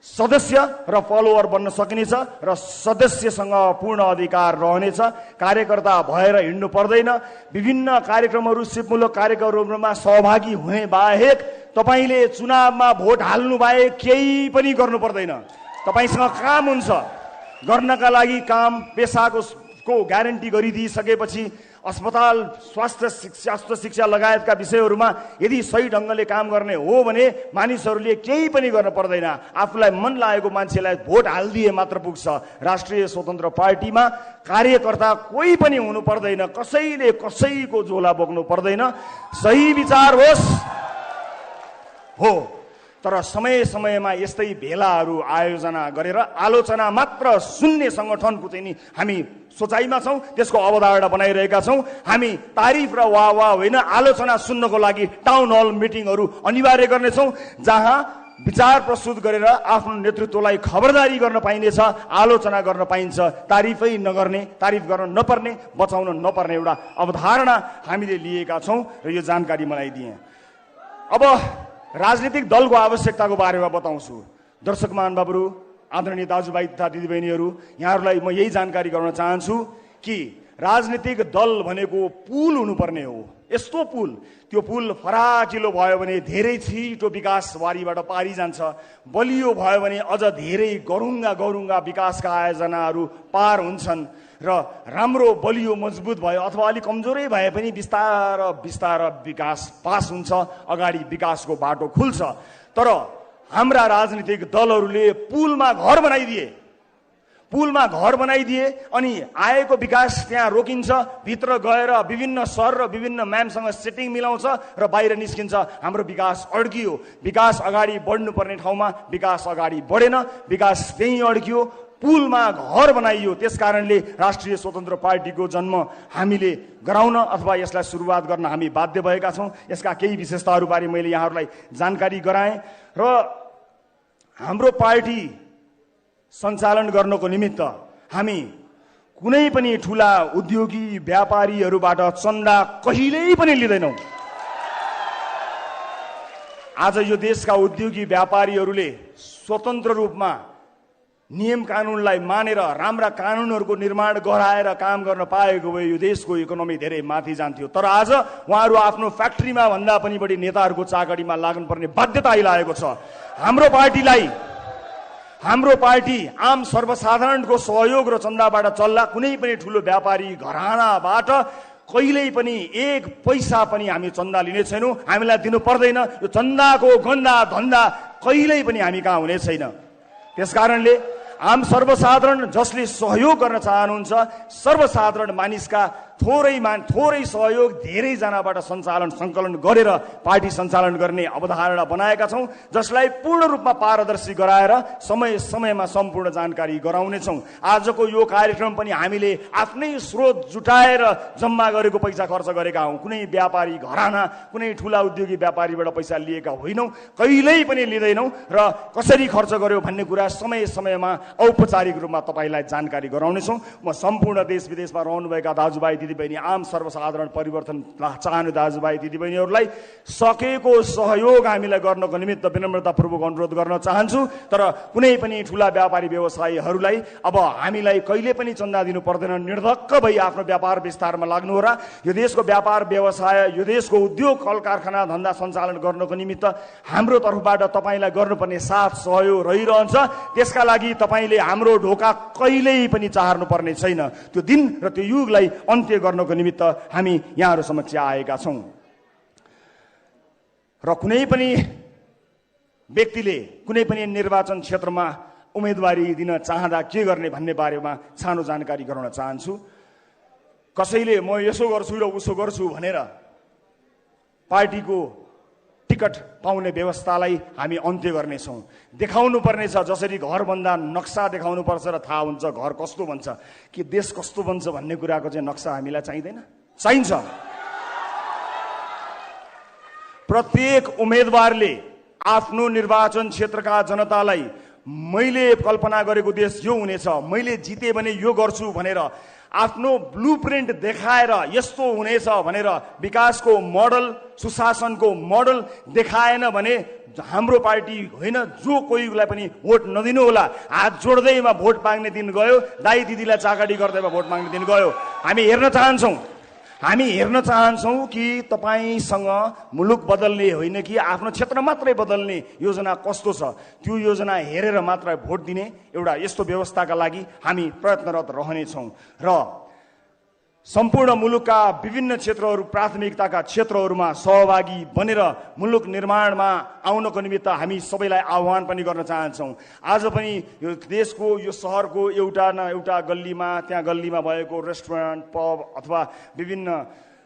Speaker 1: सदस्य र फलोअर बन्न सकिनेछ र सदस्यसँग पूर्ण अधिकार रहनेछ। कार्यकर्ता भएर हिँड्नु पर्दैन। विभिन्न कार्यक्रमहरू सिपमूलक कार्यक्रमहरूमा सहभागी हुने बाहेक तपाईले चुनावमा भोट हाल्नु बाहेक केही पनि गर्नु पर्दैन। तपाईसँग काम हुन्छ, गर्नका लागि काम पेशाको ग्यारेन्टी गरिदिइसकेपछि अस्पताल स्वास्थ्य शिक्षा लगायतका विषयहरूमा यदि सही ढंगले काम गर्ने हो भने मानिसहरूले केही पनि गर्न पर्दैन। आफूलाई मन लागेको मान्छेलाई भोट हाल्दिए मात्र पुग्छ। राष्ट्रिय स्वतन्त्र पार्टीमा कार्यकर्ता कोही पनि हुनु पर्दैन। कसैले कसैको झोला बोक्नु पर्दैन। सही विचार होस् हो, तर समय समयमा यस्तै भेलाहरू आयोजना गरेर आलोचना मात्र सुन्ने संगठनको चाहिँ नि हामी सोचाइमा छौं, त्यसको अवधारणा बनाइरहेका छौं। हामी तारिफ र वाह होइन, आलोचना सुन्नको लागि टाउन हल मिटिङहरू अनिवार्य गर्नेछौं, जहाँ विचार प्रस्तुत गरेर आफ्नो नेतृत्वलाई खबरदारी गर्न पाइनेछ, आलोचना गर्न पाइन्छ। तारिफै नगर्ने, तारिफ गर्न नपर्ने, बचाउन नपर्ने एउटा अवधारणा हामीले लिएका छौं र यो जानकारी मलाई दिए। अब राजनीतिक दलको आवश्यकताको बारेमा बताउँछु। दर्शक महानुभावहरू, आदरणीय दाजुभाइ तथा दिदीबहिनीहरू, यहाँहरूलाई म यही जानकारी गराउन चाहन्छु कि राजनीतिक दल भनेको पुल हुनुपर्ने हो। यस्तो पुल, त्यो पुल फराकिलो भयो भने धेरै छिटो विकासवारीबाट पारी जान्छ, बलियो भयो भने अझ धेरै गरुङ्गा विकासका आयोजनाहरू पार हुन्छन् र राम्रो बलियो मजबुत भयो अथवा अलि कमजोरै भए पनि बिस्तार विकास पास हुन्छ, अगाडि विकासको बाटो खुल्छ। तर हाम्रा राजनीतिक दलहरूले पुलमा घर बनाइदिए अनि आएको विकास त्यहाँ रोकिन्छ, भित्र गएर विभिन्न शहर र विभिन्न म्यामसँग सेटिङ मिलाउँछ र बाहिर निस्किन्छ। हाम्रो विकास अड्कियो। विकास अगाडि बढ्नुपर्ने ठाउँमा विकास अगाडि बढेन, विकास त्यहीँ अड्कियो, पुलमा घर बनाइयो। त्यसकारणले राष्ट्रिय स्वतन्त्र पार्टीको जन्म हामीले गराउन अथवा यसलाई सुरुवात गर्न हामी बाध्य भएका छौं। यसका केही विशेषताहरूबारे मैले यहाँहरूलाई जानकारी गराएँ र हाम्रो पार्टी सञ्चालन गर्नको निमित्त हामी कुनै पनि ठुला उद्योगी व्यापारीहरूबाट चन्दा कहिल्यै पनि लिँदैनौँ। आज यो देशका उद्योगी व्यापारीहरूले स्वतन्त्र रूपमा नियम कानुनलाई मानेर राम्रा कानुनहरूको निर्माण गराएर काम गर्न पाएको भए यो देशको इकोनोमी धेरै माथि जान्थ्यो। तर आज उहाँहरू आफ्नो फ्याक्ट्रीमा भन्दा पनि बढी नेताहरूको चाकरीमा लाग्नुपर्ने बाध्यता आइरहेको छ। हाम्रो पार्टी आम सर्वसाधारणको सहयोग र चन्दाबाट चल्ला। कुनै पनि ठुलो व्यापारी घरानाबाट कहिल्यै पनि एक पैसा पनि हामी चन्दा लिने छैनौँ। हामीलाई दिनु पर्दैन। यो चन्दाको गन्दा धन्दा कहिल्यै पनि हामी कहाँ हुने छैन। त्यसकारणले आम सर्वसाधारण जसले सहयोग गर्न चाहनुहुन्छ, सर्वसाधारण मानिसका थोरै सहयोग धेरैजनाबाट सङ्कलन गरेर पार्टी सञ्चालन गर्ने अवधारणा बनाएका छौँ, जसलाई पूर्ण रूपमा पारदर्शी गराएर समय समयमा सम्पूर्ण जानकारी गराउनेछौँ। आजको यो कार्यक्रम पनि हामीले आफ्नै स्रोत जुटाएर जम्मा गरेको पैसा खर्च गरेका हौँ। कुनै व्यापारी घराना, कुनै ठुला उद्योगी व्यापारीबाट पैसा लिएका होइनौँ, कहिल्यै पनि लिँदैनौँ र कसरी खर्च गर्यो भन्ने कुरा समय समयमा औपचारिक रूपमा तपाईँलाई जानकारी गराउनेछौँ। म सम्पूर्ण देश विदेशमा रहनुभएका दाजुभाइ दिदीबहिनी, आम सर्वसाधारण परिवर्तन चाहने दाजुभाइ दिदीबहिनीहरूलाई सकेको सहयोग हामीलाई गर्नको निमित्त विनम्रतापूर्वक अनुरोध गर्न चाहन्छु। तर कुनै पनि ठुला व्यापारी व्यवसायीहरूलाई अब हामीलाई कहिले पनि चन्दा दिनु पर्दैन। निर्धक्क भई आफ्नो व्यापार विस्तारमा लाग्नु हो र यो देशको व्यापार व्यवसाय, यो देशको उद्योग कल कारखाना धन्दा सञ्चालन गर्नको निमित्त हाम्रो तर्फबाट तपाईँलाई गर्नुपर्ने साथ सहयोग रहिरहन्छ। त्यसका लागि तपाईँले हाम्रो ढोका कहिल्यै पनि चाहर्नु पर्ने छैन। त्यो दिन र त्यो युगलाई अन्त्य गर्नको निमित्त हामी यहाँहरू समक्ष आएका छौँ। र कुनै पनि व्यक्तिले कुनै पनि निर्वाचन क्षेत्रमा उम्मेदवारी दिन चाहँदा के गर्ने भन्ने बारेमा सानो जानकारी गराउन चाहन्छु। कसैले म यसो गर्छु र उसो गर्छु भनेर पार्टीको टिकट पाउने व्यवस्थालाई हामी अन्त्य गर्नेछौँ। देखाउनु पर्नेछ, जसरी घर भन्दा नक्सा देखाउनु पर्छ र थाहा हुन्छ घर कस्तो बन्छ, कि देश कस्तो बन्छ भन्ने कुराको चाहिँ नक्सा हामीलाई चाहिँदैन, चाहिन्छ। प्रत्येक उम्मेदवारले आफ्नो निर्वाचन क्षेत्रका जनतालाई मैले कल्पना गरेको देश यो हुनेछ, मैले जिते भने यो गर्छु भनेर आफ्नो ब्लुप्रिन्ट देखाएर यस्तो हुनेछ भनेर विकासको मोडल, सुशासनको मोडल देखाएन भने हाम्रो पार्टी होइन, जो कोहीलाई पनि भोट नदिनु होला। हात जोड्दैमा भोट माग्ने दिन गयो, दाइ दिदीलाई चाकरी गर्दैमा भोट माग्ने दिन गयो। हामी हेर्न चाहन्छौँ कि तपाईँसँग मुलुक बदल्ने होइन कि आफ्नो क्षेत्र मात्रै बदल्ने योजना कस्तो छ, त्यो योजना हेरेर मात्र भोट दिने एउटा यस्तो व्यवस्थाका लागि हामी प्रयत्नरत रहनेछौँ। र सम्पूर्ण मुलुकका विभिन्न क्षेत्रहरू, प्राथमिकताका क्षेत्रहरूमा सहभागी बनेर मुलुक निर्माणमा आउनको निमित्त हामी सबैलाई आह्वान पनि गर्न चाहन्छौँ। आज पनि यो देशको, यो सहरको एउटा न एउटा गल्लीमा, त्यहाँ गल्लीमा भएको रेस्टुरेन्ट, पब अथवा विभिन्न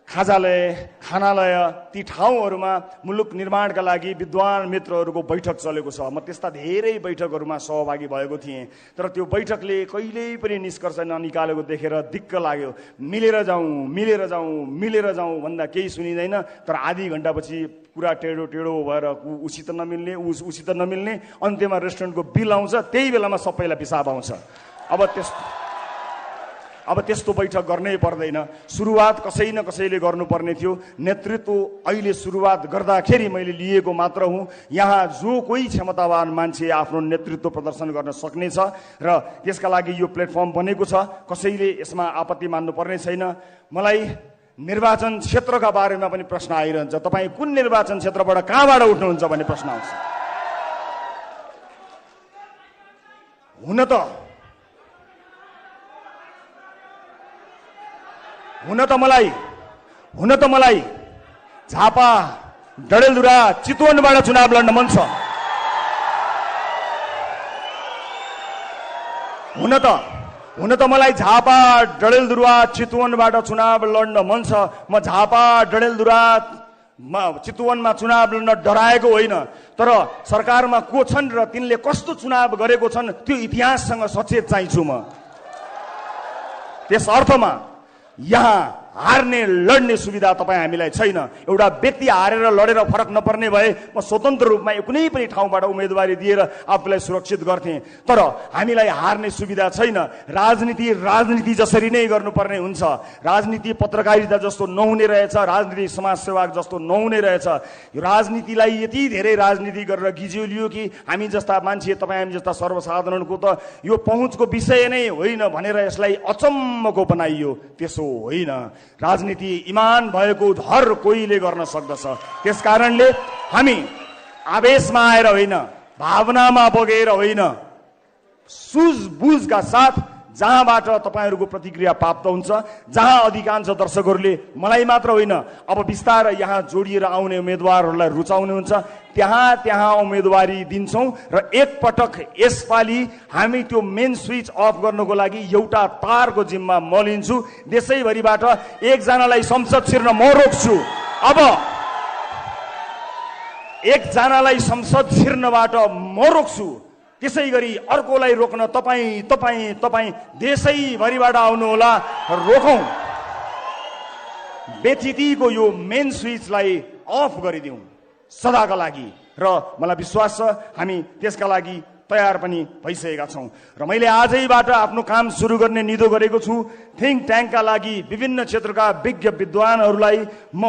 Speaker 1: खानालय, ती ठाउँहरूमा मुलुक निर्माणका लागि विद्वान मित्रहरूको बैठक चलेको छ। म त्यस्ता धेरै बैठकहरूमा सहभागी भएको थिएँ, तर त्यो बैठकले कहिल्यै पनि निष्कर्ष ननिकालेको देखेर दिक्क लाग्यो। मिलेर जाउँ भन्दा केही सुनिँदैन, तर आधी घन्टापछि कुरा टेढो भएर उसित नमिल्ने, अन्त्यमा रेस्टुरेन्टको बिल आउँछ, त्यही बेलामा सबैलाई पिसाब आउँछ। अब त्यस्तो बैठक गर्नै पर्दैन। सुरुवात कसै न कसैले गर्नुपर्ने थियो। नेतृत्व अहिले सुरुवात गर्दाखेरि मैले लिएको मात्र हुँ। यहाँ जो कोही क्षमतावान मान्छे आफ्नो नेतृत्व प्रदर्शन गर्न सक्नेछ र त्यसका लागि यो प्लेटफर्म बनेको छ। कसैले यसमा आपत्ति मान्नु पर्ने छैन। मलाई निर्वाचन क्षेत्रका बारेमा पनि प्रश्न आइरहन्छ, तपाईँ कुन निर्वाचन क्षेत्रबाट कहाँबाट उठ्नुहुन्छ भन्ने प्रश्न आउँछ। हुन त मलाई झापा, डडेलधुरा, चितवनबाट चुनाव लड्न मन छ। हुन त मलाई झापा, डडेलधुरा, चितवनबाट चुनाव लड्न मन छ। म झापा, डडेलधुरा, चितवनमा चुनाव लड्न डराएको होइन, तर सरकारमा को छन् र तिनले कस्तो चुनाव गरेको छन् त्यो इतिहाससँग सचेत चाहिन्छु म। त्यस अर्थमा यहाँ हार्ने लड्ने सुविधा तपाईँ हामीलाई छैन। एउटा व्यक्ति हारेर लडेर फरक नपर्ने भए म स्वतन्त्र रूपमा कुनै पनि ठाउँबाट उम्मेदवारी दिएर आफूलाई सुरक्षित गर्थेँ, तर हामीलाई हार्ने सुविधा छैन। राजनीति जसरी नै गर्नुपर्ने हुन्छ। राजनीति पत्रकारिता जस्तो नहुने रहेछ, राजनीति समाजसेवा जस्तो नहुने रहेछ। यो राजनीतिलाई यति धेरै राजनीति गरेर गिज्योलियो कि हामी जस्ता मान्छे, तपाईँ हामी जस्ता सर्वसाधारणको त यो पहुँचको विषय नै होइन भनेर यसलाई अचम्मको बनाइयो। त्यसो होइन। राजनीति इमान भएको हर कोहीले गर्न सक्दछ। त्यस कारणले हामी आवेशमा आएर होइन, भावनामा बगेर होइन, सुझबुझका साथ जहाँबाट तपाईँहरूको प्रतिक्रिया प्राप्त हुन्छ, जहाँ अधिकांश दर्शकहरूले मलाई मात्र होइन अब बिस्तारै यहाँ जोडिएर आउने उम्मेदवारहरूलाई रुचाउनुहुन्छ, त्यहाँ उम्मेदवारी दिन्छौँ। र एकपटक यसपालि हामी त्यो मेन स्विच अफ गर्नको लागि एउटा तारको जिम्मा म लिन्छु। देशैभरिबाट एकजनालाई संसद छिर्न म रोक्छु। अब एकजनालाई संसद छिर्नबाट म रोक्छु, त्यसै गरी अर्कोलाई रोक्न तपाईँ देशैभरिबाट आउनुहोला, रोकौँ। बेचितीको यो मेन स्विचलाई अफ गरिदिउँ सदाका लागि। र मलाई विश्वास छ हामी त्यसका लागि तयार पनि भइसकेका छौँ। र मैले आजैबाट आफ्नो काम सुरु गर्ने निधो गरेको छु। थिङ्क ट्याङ्कका लागि विभिन्न क्षेत्रका विज्ञ विद्वानहरूलाई म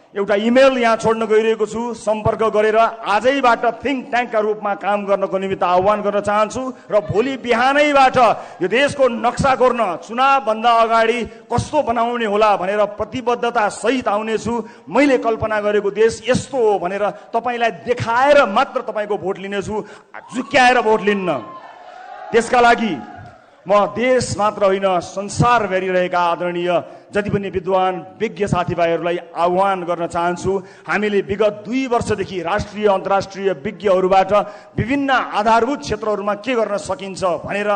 Speaker 1: एउटा इमेल यहाँ छोड्न गइरहेको छु। सम्पर्क गरेर आजैबाट थिङ्क ट्याङ्कका रूपमा काम गर्नको निमित्त आह्वान गर्न चाहन्छु। र भोलि बिहानैबाट यो देशको नक्सा कोर्न चुनावभन्दा अगाडि कस्तो बनाउने होला भनेर प्रतिबद्धता सहित आउनेछु। मैले कल्पना गरेको देश यस्तो हो भनेर तपाईँलाई देखाएर मात्र तपाईँको भोट लिनेछु, झुक्क्याएर भोट लिन्न। त्यसका लागि म देश मात्र होइन संसारभरि रहेका आदरणीय जति पनि विद्वान विज्ञ साथीभाइहरूलाई आह्वान गर्न चाहन्छु। हामीले विगत 2 वर्षदेखि राष्ट्रिय अन्तर्राष्ट्रिय विज्ञहरूबाट विभिन्न आधारभूत क्षेत्रहरूमा के गर्न सकिन्छ भनेर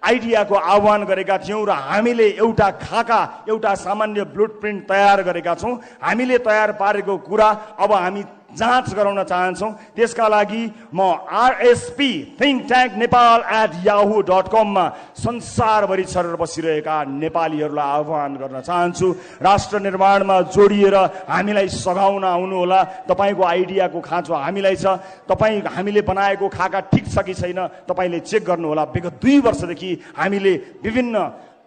Speaker 1: आइडियाको आह्वान गरेका थियौँ र हामीले एउटा खाका, एउटा सामान्य ब्लुप्रिन्ट तयार गरेका छौँ। हामीले तयार पारेको कुरा अब हामी जाँच गराउन चाहन्छौँ। त्यसका लागि म RSP think tank nepal@yahoo.com मा संसारभरि छरेर बसिरहेका नेपालीहरूलाई आह्वान गर्न चाहन्छु। राष्ट्र निर्माणमा जोडिएर हामीलाई सघाउन आउनुहोला। तपाईँको आइडियाको खाँचो हामीलाई छ। हामीले बनाएको खाका ठिक छ कि छैन तपाईँले चेक गर्नुहोला। विगत 2 वर्षदेखि हामीले विभिन्न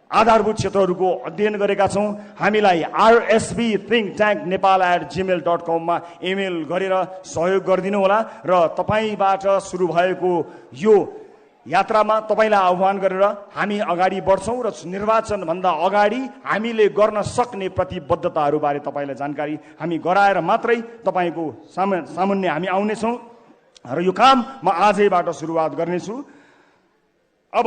Speaker 1: आधारभूत क्षेत्रहरूको अध्ययन गरेका छौँ। हामीलाई RSP think tank nepal@gmail.com मा इमेल गरेर सहयोग गरिदिनु होला। र तपाईँबाट सुरु भएको यो यात्रामा तपाईँलाई आह्वान गरेर हामी अगाडि बढ्छौँ र निर्वाचनभन्दा अगाडि हामीले गर्न सक्ने प्रतिबद्धताहरूबारे तपाईँलाई जानकारी हामी गराएर मात्रै तपाईँको सामुन्ने हामी आउनेछौँ। र यो काम म आजैबाट सुरुवात गर्नेछु। अब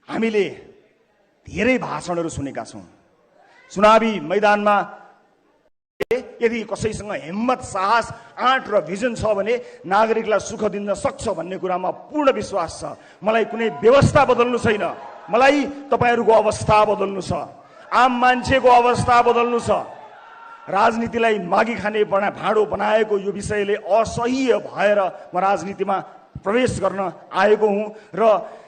Speaker 1: हामीले धेरै भाषणहरू सुनेका छौँ। चुनावी मैदानमा यदि कसैसँग हिम्मत, साहस, आँट र भिजन छ भने नागरिकलाई सुख दिन सक्छ भन्ने कुरामा पूर्ण विश्वास छ। मलाई कुनै व्यवस्था बदल्नु छैन, मलाई तपाईँहरूको अवस्था बदल्नु छ, आम मान्छेको अवस्था बदल्नु छ। राजनीतिलाई मागी खाने भाँडो बनाएको यो विषयले असह्य भएर म राजनीतिमा प्रवेश गर्न आएको हुँ। र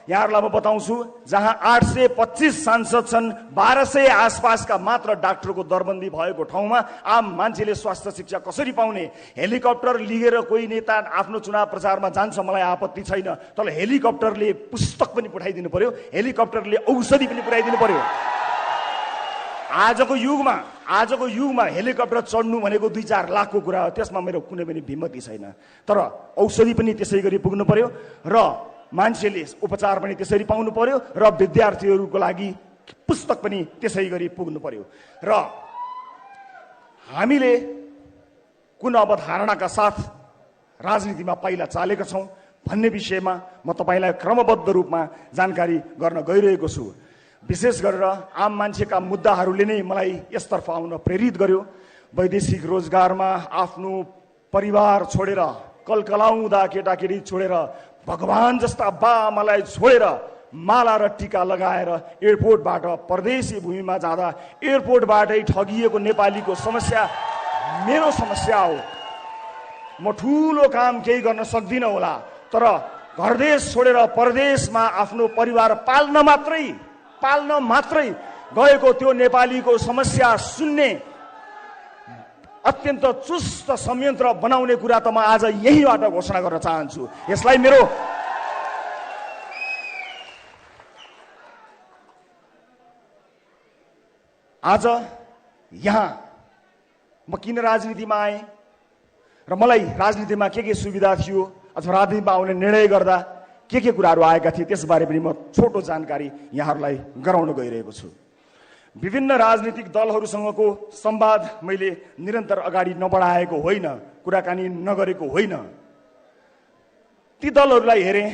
Speaker 1: यहाँहरूलाई म बताउँछु, जहाँ 825 सांसद छन्, 1200 आसपासका मात्र डाक्टरको दरबन्दी भएको ठाउँमा आम मान्छेले स्वास्थ्य शिक्षा कसरी पाउने? हेलिकप्टर लिएर कोही नेता आफ्नो चुनाव प्रचारमा जान्छ, मलाई आपत्ति छैन, तर हेलिकप्टरले पुस्तक पनि पठाइदिनु पर्यो, हेलिकप्टरले औषधि पनि पुर्याइदिनु पर्यो। आजको युगमा हेलिकप्टर चढ्नु भनेको 2-4 लाखको कुरा हो। त्यसमा मेरो कुनै पनि भिमती छैन, तर औषधि पनि त्यसै गरी पुग्नु पर्यो र मान्छेले उपचार पनि त्यसरी पाउनु पर्यो र विद्यार्थीहरूको लागि पुस्तक पनि त्यसै गरी पुग्नु पर्यो। र हामीले कुन अवधारणाका साथ राजनीतिमा पहिला चालेका छौँ भन्ने विषयमा म तपाईँलाई क्रमबद्ध रूपमा जानकारी गर्न गइरहेको छु। विशेष गरेर आम मान्छेका मुद्दाहरूले नै मलाई यसतर्फ आउन प्रेरित गर्यो। वैदेशिक रोजगारमा आफ्नो परिवार छोडेर, कलकलाउँदा केटाकेटी छोडेर, भगवान जस्ता बाआमालाई छोडेर माला र टीका लगाएर एयरपोर्टबाट परदेशी भूमिमा जाँदा एयरपोर्टबाटै ठगिएको नेपालीको समस्या मेरो समस्या हो। म ठुलो काम केही गर्न सक्दिनँ होला, तर घरदेश छोडेर परदेशमा आफ्नो परिवार पाल्न मात्रै पाल्न मात्रै गएको त्यो नेपालीको समस्या सुन्ने अत्यन्त चुस्त संयन्त्र बनाउने कुरा त म आज यहीबाट घोषणा गर्न चाहन्छु। यसलाई मेरो आज यहाँ म किन राजनीतिमा आएँ र मलाई राजनीतिमा के सुविधा थियो अथवा राजनीतिमा आउने निर्णय गर्दा के कुराहरू आएका थिए त्यसबारे पनि म छोटो जानकारी यहाँहरूलाई गराउन गइरहेको छु। विभिन्न राजनीतिक दलहरूसँगको संवाद मैले निरन्तर अगाडि नबढाएको होइन, कुराकानी नगरेको होइन। ती दलहरूलाई हेरेँ,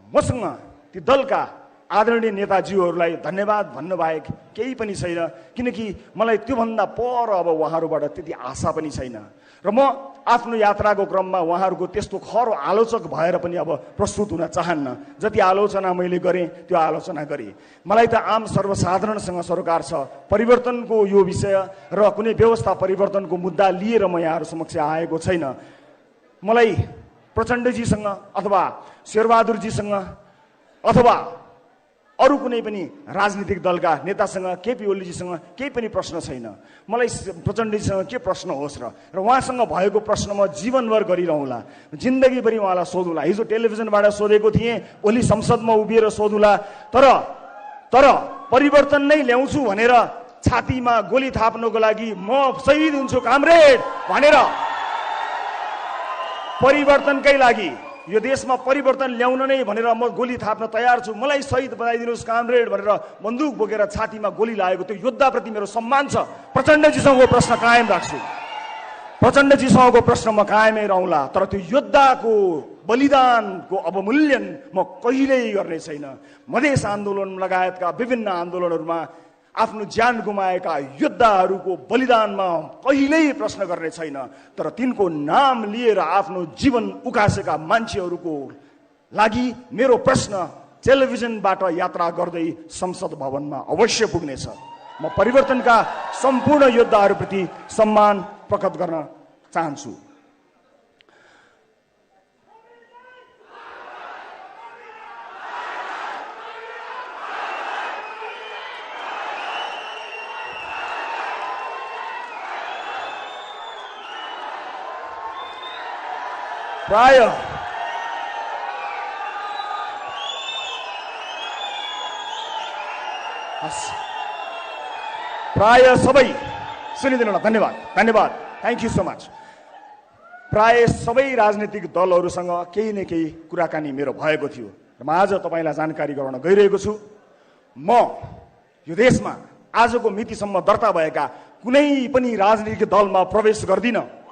Speaker 1: मसँग ती दलका आदरणीय नेताजीहरूलाई धन्यवाद भन्नु बाहेक केही पनि छैन, किनकि मलाई त्योभन्दा पर अब उहाँहरूबाट त्यति आशा पनि छैन र म आफ्नो यात्राको क्रममा उहाँहरूको त्यस्तो खरो आलोचक भएर पनि अब प्रस्तुत हुन चाहन्न। जति आलोचना मैले गरेँ त्यो आलोचना गरेँ। मलाई त आम सर्वसाधारणसँग सरोकार छ। परिवर्तनको यो विषय र कुनै व्यवस्था परिवर्तनको मुद्दा लिएर म यहाँहरू समक्ष आएको छैन। मलाई प्रचण्डजीसँग अथवा शेरबहादुरजीसँग अथवा अरू कुनै पनि राजनीतिक दलका नेतासँग केपी ओलीजीसँग केही पनि प्रश्न छैन। मलाई प्रचण्डजीसँग के प्रश्न होस् र उहाँसँग भएको प्रश्न म जीवनभर गरिरहँला, जिन्दगीभरि उहाँलाई सोधुला। हिजो टेलिभिजनबाट सोधेको थिएँ, भोलि संसदमा उभिएर सोधुला। तर परिवर्तन नै ल्याउँछु भनेर छातीमा गोली थाप्नको लागि म शहीद हुन्छु कामरेड भनेर परिवर्तनकै लागि यो देशमा परिवर्तन ल्याउन नै भनेर म गोली थाप्न तयार छु, मलाई शहीद बनाइदिनुहोस् कामरेड भनेर बन्दुक बोकेर छातीमा गोली लागेको त्यो योद्धाप्रति मेरो सम्मान छ। प्रचण्डजीसँगको प्रश्न कायम राख्छु, प्रचण्डजीसँगको प्रश्न म कायमै रहला। तर त्यो योद्धाको बलिदानको अवमूल्यन म कहिल्यै गर्ने छैन। मधेस आन्दोलन लगायतका विभिन्न आन्दोलनहरूमा आफ्नो ज्यान गुमाएका योद्धाहरूको बलिदानमा कहिल्यै प्रश्न गर्ने छैन। तर तिनको नाम लिएर आफ्नो जीवन उकासेका मान्छेहरूको लागि मेरो प्रश्न टेलिभिजनबाट यात्रा गर्दै संसद भवनमा अवश्य पुग्नेछ। म परिवर्तनका सम्पूर्ण योद्धाहरूप्रति सम्मान प्रकट गर्न चाहन्छु। प्राय सबै सुनिदिनु, धन्यवाद, थ्याङ्क यू सो मच। प्राय सबै राजनीतिक दलहरूसँग केही न केही कुराकानी मेरो भएको थियो र म आज तपाईँलाई जानकारी गराउन गइरहेको छु। म यो देशमा आजको मितिसम्म दर्ता भएका कुनै पनि राजनीतिक दलमा प्रवेश गर्दिन।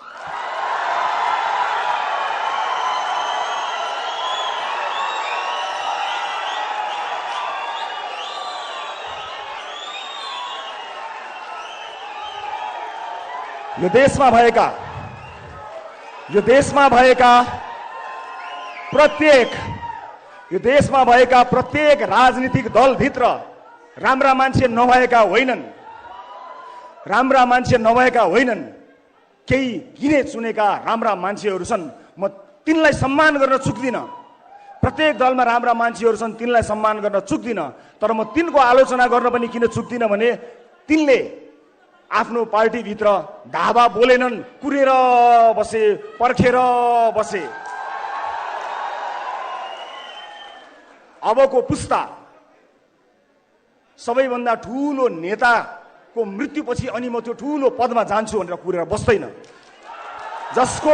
Speaker 1: यो देशमा प्रत्येक राजनीतिक दलभित्र राम्रा मान्छे नभएका होइनन्, केही गिने चुनेका राम्रा मान्छेहरू छन्। म तिनलाई सम्मान गर्न चुक्दिन। प्रत्येक दलमा राम्रा मान्छेहरू छन्, तिनलाई सम्मान गर्न चुक्दिन। तर म तिनको आलोचना गर्न पनि किन चुक्दिन भने तिनले आफ्नो पार्टीभित्र धावा बोलेनन्, कुरेर बसे, पर्खेर बसे। अबको पुस्ता सबैभन्दा ठुलो नेताको मृत्युपछि अनि म त्यो ठुलो पदमा जान्छु भनेर कुरेर बस्दैन। जसको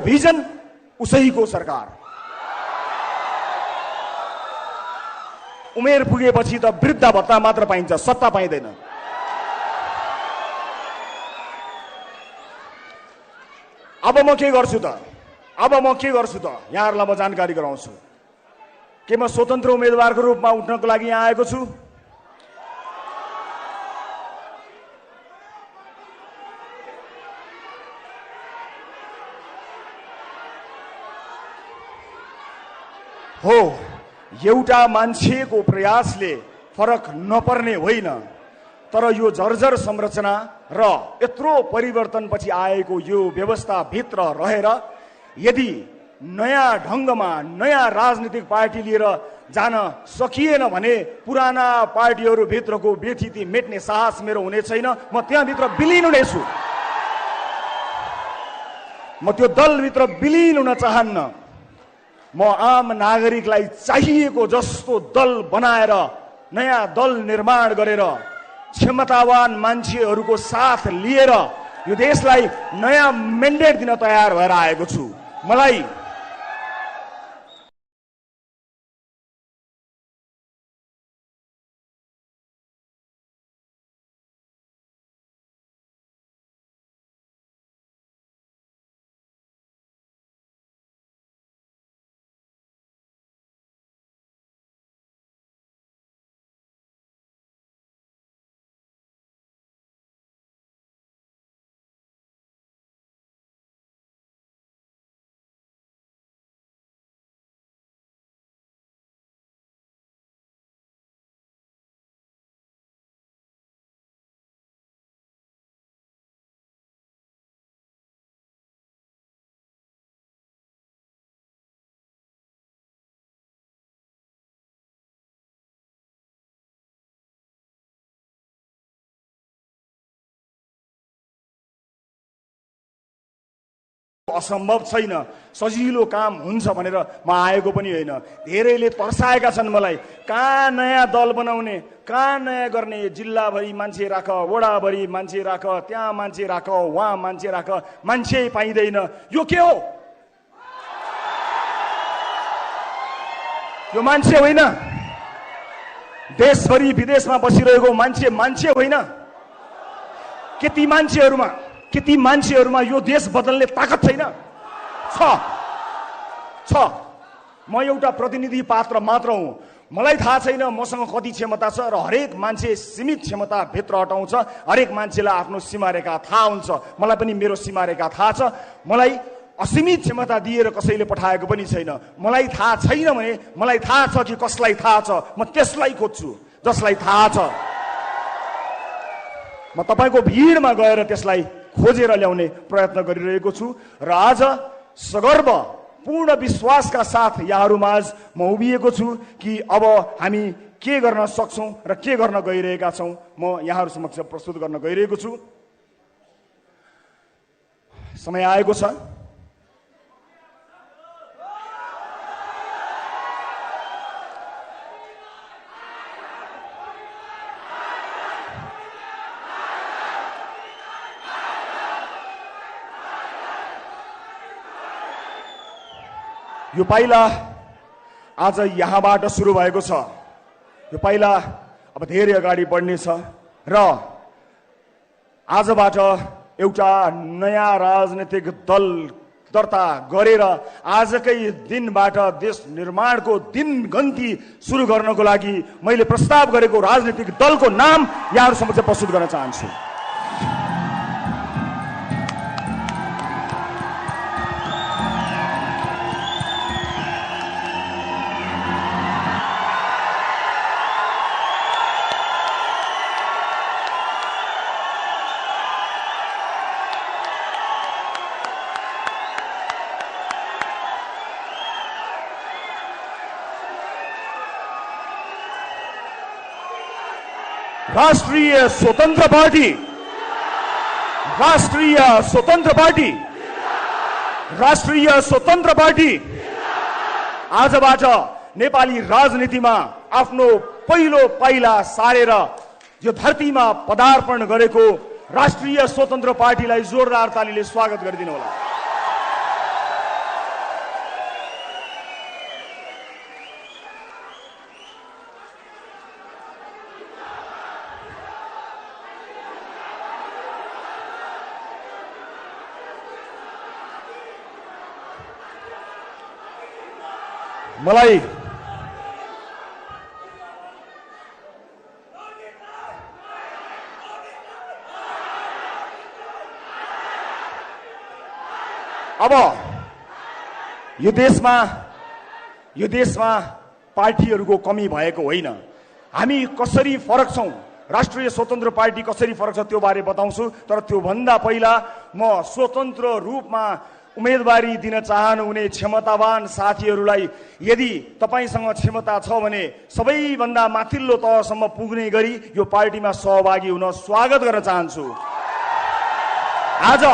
Speaker 1: भिजन उसैको सरकार। उमेर पुगेपछि त वृद्ध भत्ता मात्र पाइन्छ, सत्ता पाइँदैन। अब म के गर्छु त यहाँहरूलाई म जानकारी गराउँछु। के म स्वतन्त्र उम्मेदवारको रूपमा उठ्नको लागि यहाँ आएको छु? हो, एउटा मान्छेको प्रयासले फरक नपर्ने होइन, तर यो जर्जर संरचना र यत्रो परिवर्तनपछि आएको यो व्यवस्थाभित्र रहेर यदि नयाँ ढङ्गमा नयाँ राजनीतिक पार्टी लिएर जान सकिएन भने पुराना पार्टीहरू भित्रको व्यथिति मेट्ने साहस मेरो हुने छैन। म त्यहाँभित्र विलिन हुनेछु। म त्यो दलभित्र विलिन हुन चाहन्न। म आम नागरिकलाई चाहिएको जस्तो दल बनाएर नयाँ दल निर्माण गरेर क्षमतावान मान्छेहरूको साथ लिएर यो देशलाई नयाँ मेन्डेट दिन तयार भएर आएको छु। मलाई असम्भव छैन, सजिलो काम हुन्छ भनेर म आएको पनि होइन। धेरैले तर्साएका छन् मलाई, कहाँ नयाँ दल बनाउने, कहाँ नयाँ गर्ने, जिल्लाभरि मान्छे राख, वडाभरि मान्छे राख, त्यहाँ मान्छे राख, वहाँ मान्छे राख, मान्छे पाइँदैन। यो के हो? यो मान्छे होइन। देशभरि विदेशमा बसिरहेको मान्छे मान्छे होइन। केती मान्छेहरूमा यो देश बदल्ने ताकत छैन? छ। म एउटा प्रतिनिधि पात्र मात्र हुँ। मलाई थाहा छैन मसँग कति क्षमता छ र हरेक मान्छे सीमित क्षमता भित्र हटाउँछ। हरेक मान्छेलाई आफ्नो सीमारेखा थाहा हुन्छ। मलाई पनि मेरो सीमारेखा थाहा छ। मलाई असीमित क्षमता दिएर कसैले पठाएको पनि छैन। मलाई थाहा छैन भने मलाई थाहा छ कि कसलाई थाहा छ, म त्यसलाई खोज्छु जसलाई थाहा छ। म तपाईको भिडमा गएर त्यसलाई खोजेर ल्याउने प्रयत्न गरिरहेको छु र आज सगर्व पूर्ण विश्वासका साथ यहाँहरूमाझ म उभिएको छु कि अब हामी के गर्न सक्छौं र के गर्न गइरहेका छौं म यहाँहरू समक्ष प्रस्तुत गर्न गइरहेको छु। समय आएको छ। यो पाइला आज यहाँबाट सुरु भएको छ। यो पाइला अब धेरै अगाडि बढ्नेछ र आजबाट एउटा नयाँ राजनीतिक दल दर्ता गरेर आजकै दिनबाट देश निर्माणको दिनगन्ती सुरु गर्नको लागि मैले प्रस्ताव गरेको राजनीतिक दलको नाम यहाँहरू समक्ष प्रस्तुत गर्न चाहन्छु। राष्ट्रिय स्वतन्त्र पार्टी, राष्ट्रिय स्वतन्त्र पार्टी, राष्ट्रिय स्वतन्त्र पार्टी आजबाट नेपाली राजनीतिमा आफ्नो पहिलो पाइला सारेर यो धरतीमा पदार्पण गरेको राष्ट्रिय स्वतन्त्र पार्टीलाई जोरदार तालीले स्वागत गरिदिनु होला। मलाई अब यो देशमा पार्टीहरूको कमी भएको होइन। हामी कसरी फरक छौं, राष्ट्रिय स्वतन्त्र पार्टी कसरी फरक छ त्यो बारे बताउँछु। तर त्यो भन्दा पहिला म स्वतन्त्र रूपमा उम्मेदवारी दिन चाहनुहुने क्षमतावान साथीहरूलाई यदि तपाईसँग क्षमता छ भने सबैभन्दा माथिल्लो तहसम्म पुग्ने गरी यो पार्टीमा सहभागी हुन स्वागत गर्न चाहन्छु। आज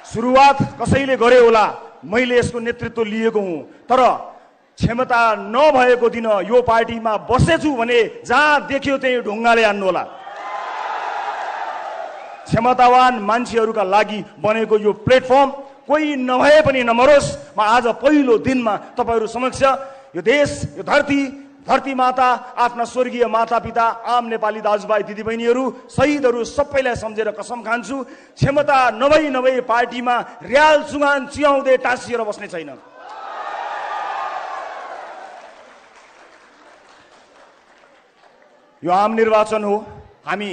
Speaker 1: सुरुवात कसैले गरे होला, मैले यसको नेतृत्व लिएको हुँ, तर क्षमता नभएको दिन यो पार्टीमा बसेछु भने जहाँ देख्यो त्यही ढुङ्गाले हान्नु होला। क्षमतावान मान्छेहरूका लागि बनेको यो प्लेटफर्म कोही नभए पनि नमरोस्। म आज पहिलो दिनमा तपाईहरू समक्ष यो देश, यो धरती माता, आफ्ना स्वर्गीय मातापिता, आम नेपाली दाजुभाइ दिदीबहिनीहरू, शहीदहरू सबैलाई सम्झेर कसम खान्छु, क्षमता नभई पार्टीमा र्याल चुगान चियाउँदै टाँसिएर बस्ने छैन। यो आम निर्वाचन हो। हामी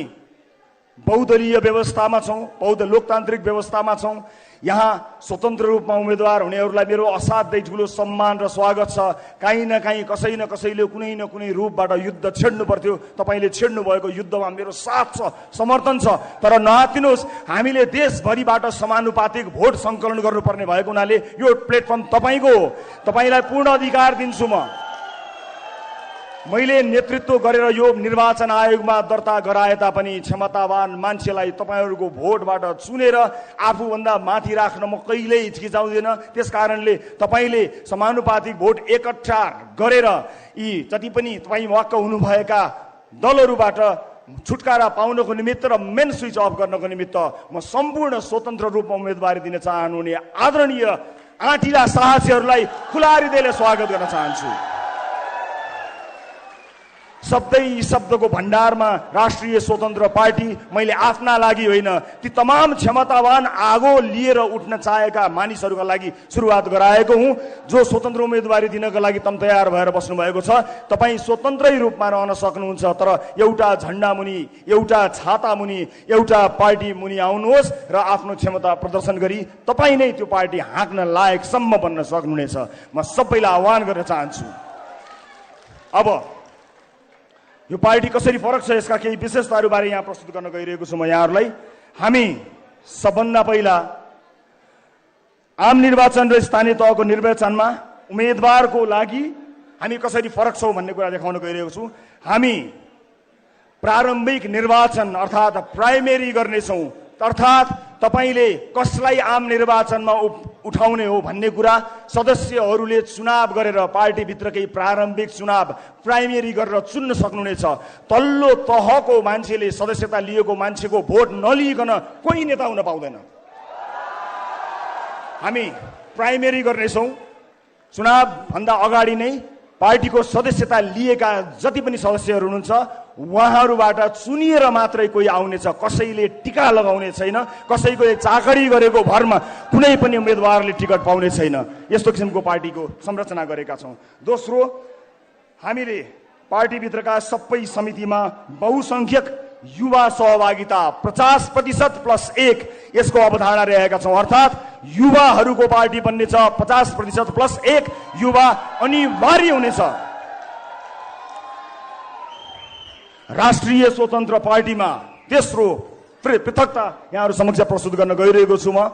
Speaker 1: बहुदलीय व्यवस्थामा छौँ, बौद्ध लोकतान्त्रिक व्यवस्थामा छौँ। यहाँ स्वतन्त्र रूपमा उम्मेदवार हुनेहरूलाई मेरो असाध्यै ठुलो सम्मान र स्वागत छ। काहीँ न काहीँ कसै न कसैले कुनै न कुनै रूपबाट युद्ध छेड्नु पर्थ्यो। तपाईँले छेड्नु भएको युद्धमा मेरो साथ छ, समर्थन छ। तर नआत्तिनुहोस्, हामीले देशभरिबाट समानुपातिक भोट सङ्कलन गर्नुपर्ने भएको हुनाले यो प्लेटफर्म तपाईँको हो। तपाईँलाई पूर्ण अधिकार दिन्छु। मैले नेतृत्व गरेर यो निर्वाचन आयोगमा दर्ता गराए तापनि क्षमतावान मान्छेलाई तपाईँहरूको भोटबाट चुनेर आफूभन्दा माथि राख्न म कहिल्यै हिचकिचाउँदैन। त्यस कारणले तपाईँले समानुपातिक भोट एकट्ठा गरेर यी जति पनि तपाईँ वाक्क हुनुभएका दलहरूबाट छुटकारा पाउनको निमित्त र मेन स्विच अफ गर्नको निमित्त म सम्पूर्ण स्वतन्त्र रूपमा उम्मेदवारी दिन चाहनुहुने आदरणीय आँटिला साहसीहरूलाई खुला हृदयले स्वागत गर्न चाहन्छु। शब्दको भण्डारमा राष्ट्रिय स्वतन्त्र पार्टी मैले आफ्ना लागि होइन, ती तमाम क्षमतावान आगो लिएर उठ्न चाहेका मानिसहरूका लागि सुरुवात गराएको हुँ, जो स्वतन्त्र उम्मेदवारी दिनका लागि तम तयार भएर बस्नु भएको छ। तपाईँ स्वतन्त्रै रूपमा रहन सक्नुहुन्छ, तर एउटा झण्डा मुनि, एउटा छाता मुनि, एउटा पार्टी मुनि आउनुहोस् र आफ्नो क्षमता प्रदर्शन गरी तपाईँ नै त्यो पार्टी हाँक्न लायकसम्म बन्न सक्नुहुनेछ। म सबैलाई आह्वान गर्न चाहन्छु। अब यो पार्टी कसरी फरक छ यसका केही विशेषताहरूबारे यहाँ प्रस्तुत गर्न गइरहेको छु म यहाँहरूलाई। हामी सबभन्दा पहिला आम निर्वाचन र स्थानीय तहको निर्वाचनमा उम्मेदवारको लागि हामी कसरी फरक छौँ भन्ने कुरा देखाउन गइरहेको छु। हामी प्रारम्भिक निर्वाचन अर्थात् प्राइमेरी गर्नेछौँ, अर्थात् तपाईले कसलाई आम निर्वाचनमा उठाउने हो भन्ने कुरा सदस्यहरूले चुनाव गरेर पार्टीभित्रकै प्रारम्भिक चुनाव प्राइमेरी गरेर चुन्न सक्नुहुनेछ। तल्लो तहको मान्छेले सदस्यता लिएको मान्छेको भोट नलिइकन कोही नेता हुन पाउँदैन। हामी प्राइमेरी गर्नेछौँ। चुनाव भन्दा अगाडि नै पार्टीको सदस्यता लिएका जति पनि सदस्यहरू हुनुहुन्छ उहाँहरूबाट चुनिएर मात्रै कोही आउनेछ। कसैले टिका लगाउने छैन, कसैको चाकरी गरेको भरमा कुनै पनि उम्मेदवारले टिकट पाउने छैन। यस्तो किसिमको पार्टीको संरचना गरेका छौँ। दोस्रो, हामीले पार्टीभित्रका सबै समितिमा बहुसंख्यक युवा सहभागिता 50% + 1 यसको अवधारणा रहेका छौँ। अर्थात् युवाहरूको पार्टी बन्ने छ। 50% + 1 युवा अनिवार्य हुनेछ। राष्ट्रिय स्वतन्त्र पार्टीमा तेस्रो पृथकता यहाँहरू समक्ष प्रस्तुत गर्न गइरहेको छु म।